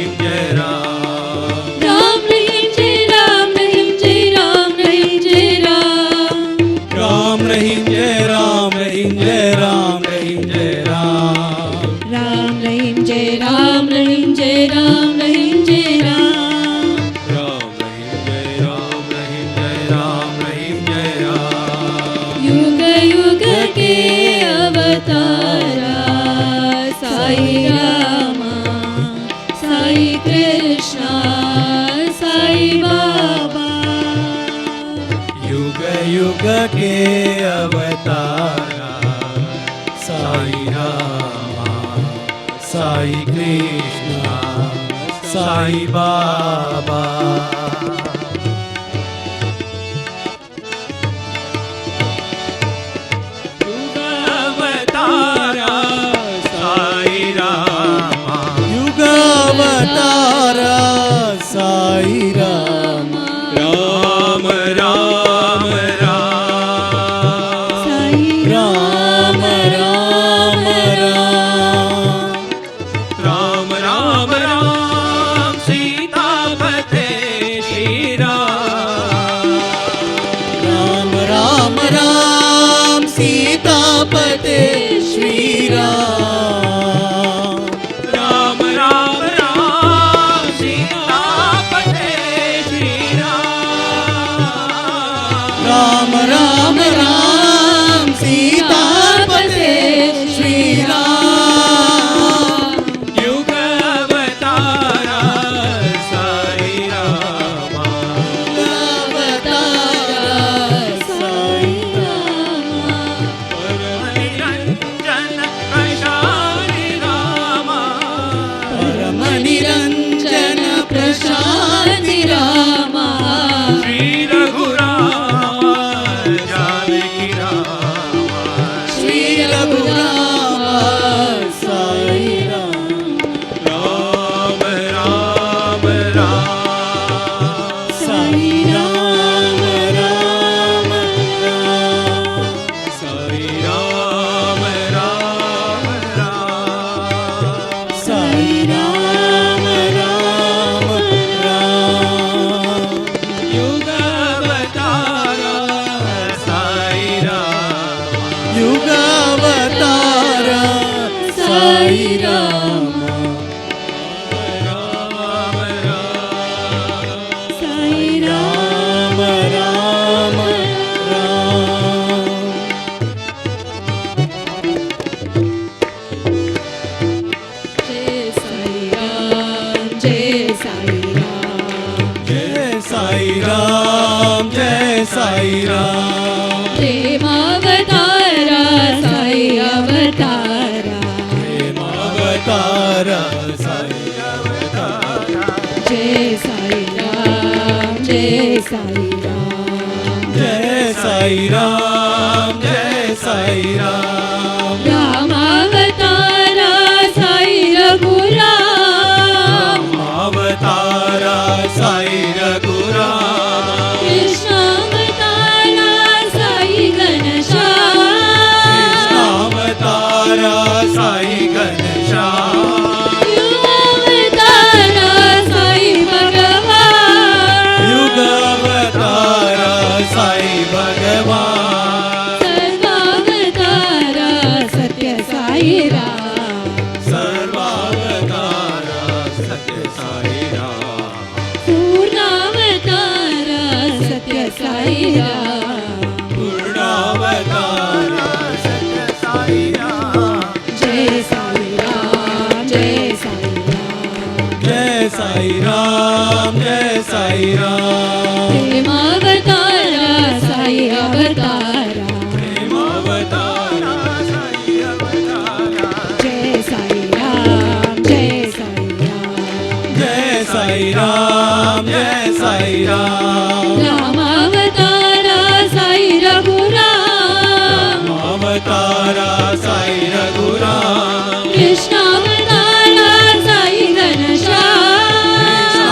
Sai Rama, Sai Krishna, Sai Baba. युग युग के अवतारा साई रामा साई कृष्णा साई बाबा युग अवतारा साई रामा युग अवतारा साई रामा राम राम राम राम राम राम राम राम सीतापते श्री राम राम राम राम सीतापते श्री राम राम राम राम सीतापते श्री राम राम राम सीतापते श्री राम युग अवतारा साई रामा अवतारा साई रामा परम निरंजन प्रशांति रामा परम निरंजन प्रशांति रामा श्री रघुराम जानकी रामा श्री रघुराम साई राम राम राम राम साई राम राम राम साई राम राम राम साई राम राम राम युग अवतारा साई राम युग अवतारा Sai Ram Ram Ram Sai Ram Ram Ram Jai Sai Ram, Jai Sai Ram. जय साई राम जय साई राम प्रेम अवतारा साई अवतारा. प्रेम अवतारा साई अवतारा जय साई राम, जय साई राम. जय साई राम जय साई राम राम अवतारा साई रघुराम. अवतारा साई रघुराम कृष्ण अवतारा साई घनश्याम. अवतारा साई घनश्याम युग अवतारा साई भगवान. युग अवतारा साई भगवान सर्वावतारा सत्य साई राम. सर्वावतारा सत्य साई राम पूर्णावतारा सत्य साई राम. पूर्णावतारा सत्य साई राम जय साई राम, जय साई राम. जय साई राम जय साई राम प्रेम अवतारा साई अवतारा. प्रेम अवतारा साई अवतारा जय साई राम, जय साई राम. जय साई राम जय साई राम राम अवतारा साई रघुराम. अवतारा साई रघुराम कृष्ण अवतारा साई घनश्याम.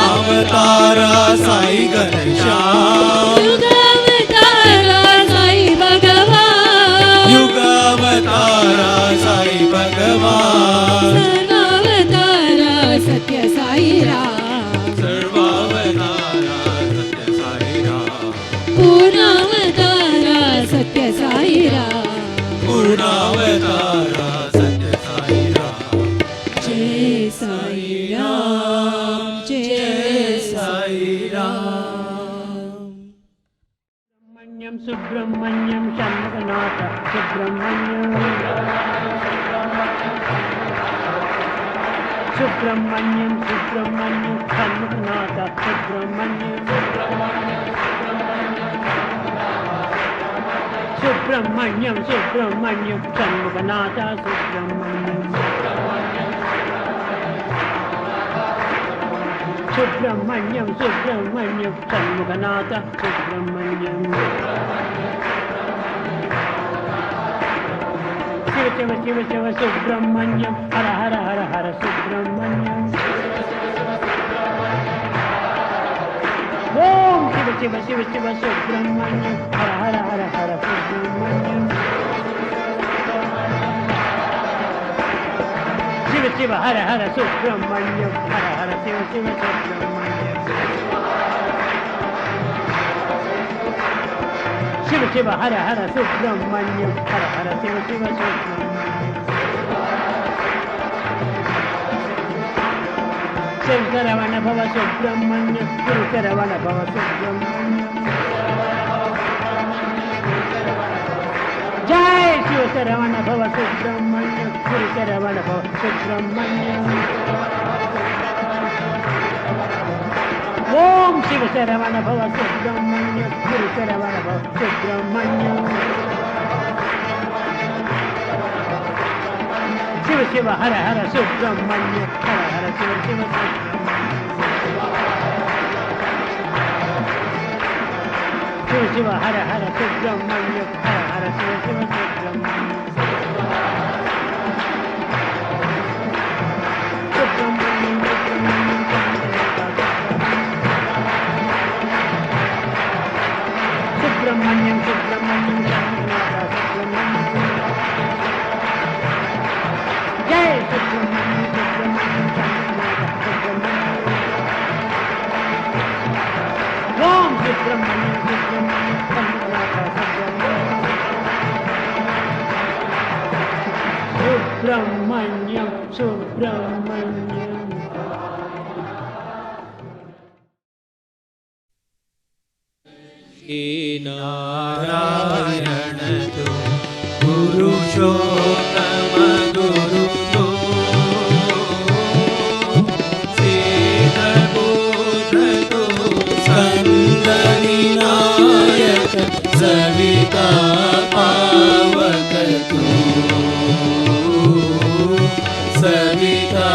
अवतारा साई घनश्याम युग अवतारा साई भगवान. युग अवतारा साई भगवान सर्वावतारा सत्य साई राम. सर्वावतारा सत्य साई राम पूर्णावतारा सत्य साई राम. पूर्णावतारा सत्य साई राम जय साई राम, जय Sai Ram Subrahmanyam Shambhunath Subrahmanyam Subramanyam, Subramanyam, Shanmuganatha, Subramanyam, Subramanyam, Subramanyam, Shanmuganatha, Subramanyam, Subramanyam, Subramanyam, Shanmuganatha, Subramanyam. Shiva Shiva Shiva Subramanyam, Hara Hara Hara Hara Subramanyam. Om Shiva Shiva Shiva Shiva Subramanyam, Hara Hara Hara Hara Subramanyam. Shiva Shiva Hara Hara Subramanyam, Hara Hara Shiva Shiva Subramanyam. Shiva Shiva Hara Hara Subramanyam, Hara Hara Shiva Shiva Subramanyam. Shiva Saravana Bhava Subramanyam, Guru Saravana Bhava Subramanyam. Jai Shiva Saravana Bhava Subramanyam, Guru Saravana Bhava Subramanyam. Om Shiva Saravana Bhava Subramanyam, Guru Saravana Bhava Subramanyam. Shiva Shiva Hara Hara Subramanyam, Hara Hara Shiva Shiva Subramanyam. Shiva Shiva Hara Hara Subramanyam, Hara Hara Shiva Shiva Subramanyam. Subramanyam, Subramanyam, Subramanyam, Subramanyam, Subramanyam. Jai Subramanyam, Subramanyam, Subramanyam. Om Subramanyam, Subramanyam, Subramanyam. Subramanyam, Subramanyam. Narayan तु पुरुषोत्तम गुरु तु सिद्धबुद्ध तु स्कन्दविनायक सविता पावक तु सविता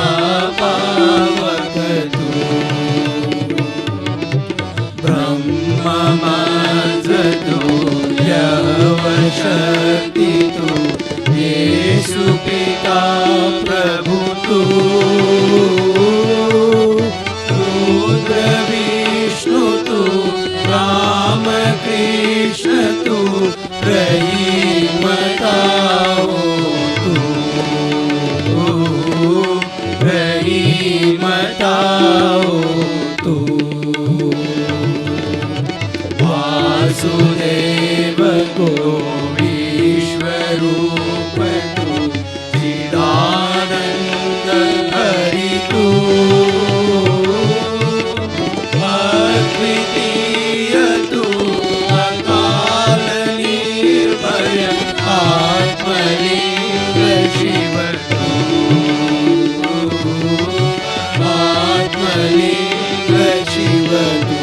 पावक तु ब्रह्ममाजतु यवशक्ति तु येषु पिता प्रभु तु रुद्र विष्णु तु रामकृष्ण तु रहीमताओ तु रहीमताओ तु वासुदेव को विश्वरूप तु चिदानन्द हरि तु अद्वितीय तु अकाल निर्भय आत्मलिंग शिव तु आत्मलिंग शिव तु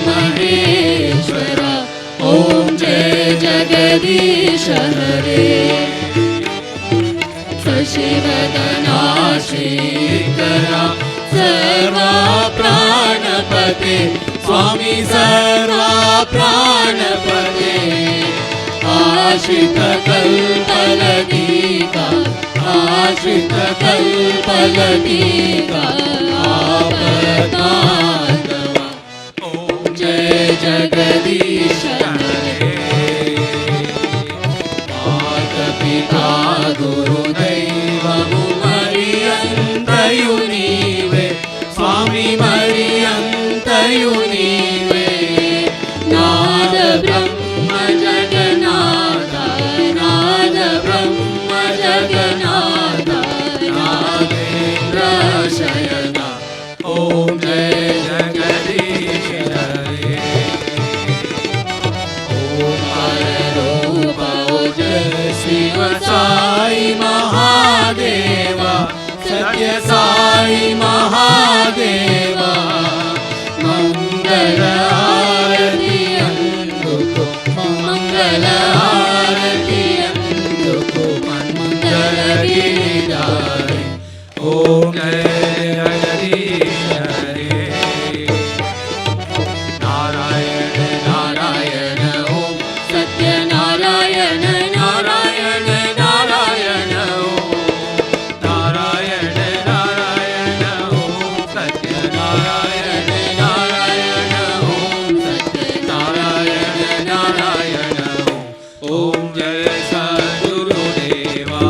महेश्वरा ॐ जय जगदीश हरे शशिवदना श्रीकरा सर्वा प्राणपते स्वामी सर्वा प्राणपते आश्रित कल्पलतिका आश्रित कल्पलतिका आपदातवा ॐ जय जगदीश हरे मातपिता गुरुदैवमु मरियन्तयु नीवे स्वामी मरियन्तयु नीवे नाद ब्रह्म जगन्नाथ नाद ब्रह्म जगन्नाथ नागेन्द्र शयना ॐ जय जगदीश हरे ओंकार रूप ओजस्वी साई महादेवा सत्य साई महादेवा मंगल आरती अंदुको मंगल आरती अंदुको मंगल गिरिधारी ओम जय जगदीश हरे नारायण नारायण ओम सत्य नारायण नारायण नारायण ओम नारायण नारायण ओम सत्य नारायण नारायण ओम सत्य नारायण नारायण ओम जय सद्गुरुदेवा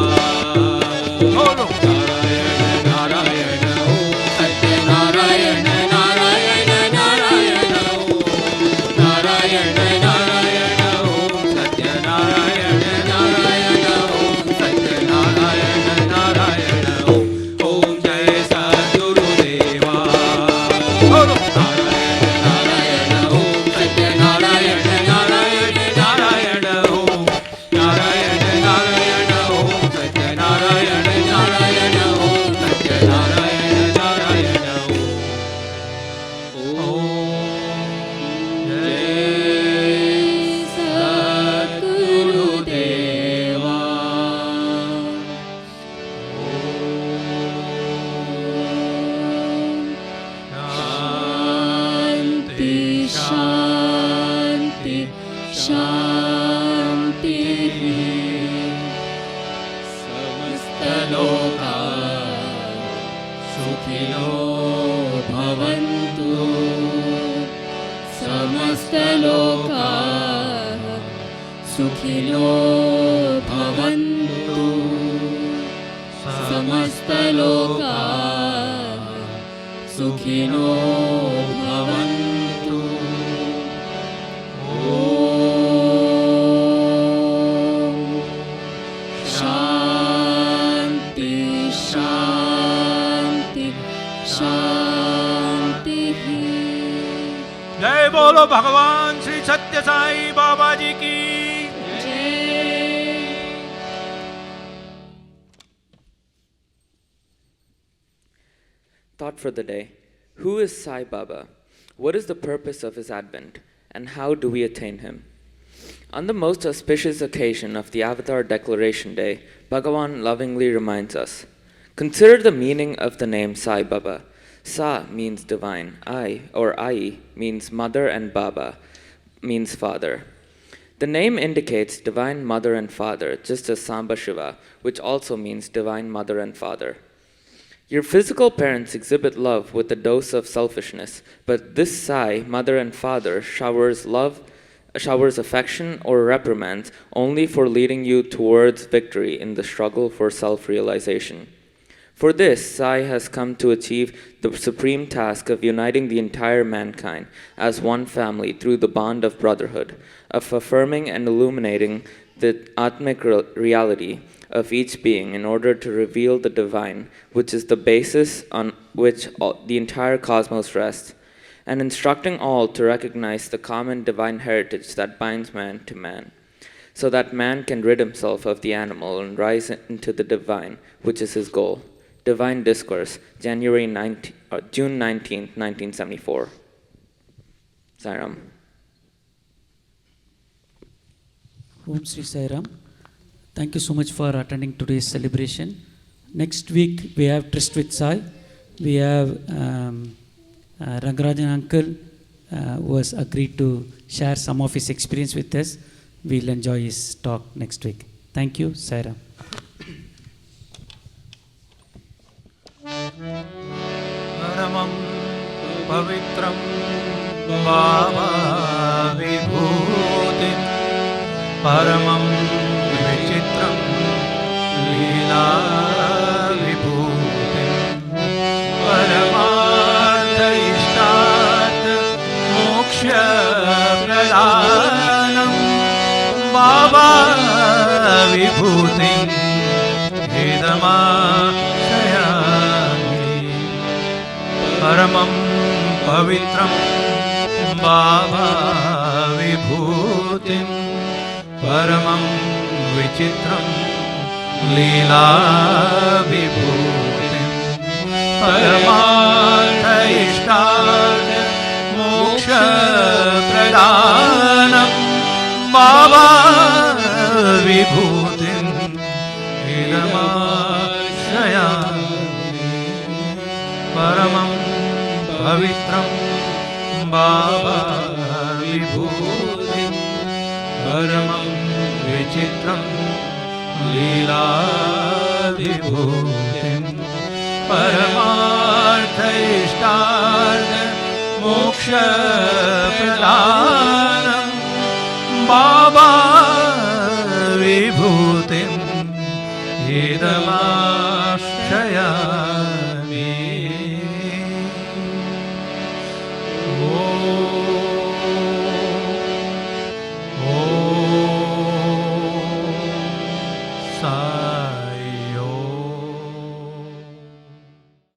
नारायण नारायण ओम सत्य नारायण नारायण नारायण ओम नारायण नारायण ओम सत्य नारायण नारायण ओम सत्य नारायण नारायण ओम जय सद्गुरुदेवा नारायण नारायण ओम सत्य नारायण नारायण नारायण ओम नारायण नारायण ओम सत्य नारायण नारायण ओम सत्य नारायण नारायण ओम जय सद्गुरुदेवा शांति शांति शांति समस्त लोका सुखिनो भवन्तु समस्त लोका सुखिनो भवन्तु समस्त लोका सुखिनो भवन्तु ॐ शान्ति शान्ति शान्तिः जय बोलो भगवान श्री सत्य साई बाबा जी की Thought for the day. Who is Sai Baba? What is the purpose of his advent? And how do we attain him? On the most auspicious occasion of the Avatar Declaration Day, Bhagavan lovingly reminds us, consider the meaning of the name Sai Baba. Sa means divine, I or Ai means mother, and Baba means father. The name indicates divine mother and father, just as Samba Shiva, which also means divine mother and father. Your physical parents exhibit love with a dose of selfishness, but this Sai, mother and father, showers affection or reprimands only for leading you towards victory in the struggle for self-realization. For this, Sai has come to achieve the supreme task of uniting the entire mankind as one family through the bond of brotherhood, of affirming and illuminating the Atmic reality of each being in order to reveal the divine, which is the basis on which the entire cosmos rests, and instructing all to recognize the common divine heritage that binds man to man, so that man can rid himself of the animal and rise into the divine, which is his goal. Divine Discourse, June 19, 1974. Sai Ram. Om Sri Sai Ram. Thank you so much for attending today's celebration. Next week we have Tryst with Sai. We have Rangarajan uncle who has agreed to share some of his experience with us. We'll enjoy his talk next week. Thank you, Sai Ram. Paramam pavitram bhava vibhutim paramam vichitram leela vibhutim paramartha ishtat moksha pradanam bhava vibhutim idamashayami paramam pavitram bhava vibhutim paramam vichitram leela vibhutim paramartha ishtat moksha pradanam bhava vibhutim idamashayami paramam pavitram bhava vibhutim paramam vichitram leela vibhutim paramartha ishtat moksha pradanam bhava vibhutim idamashayami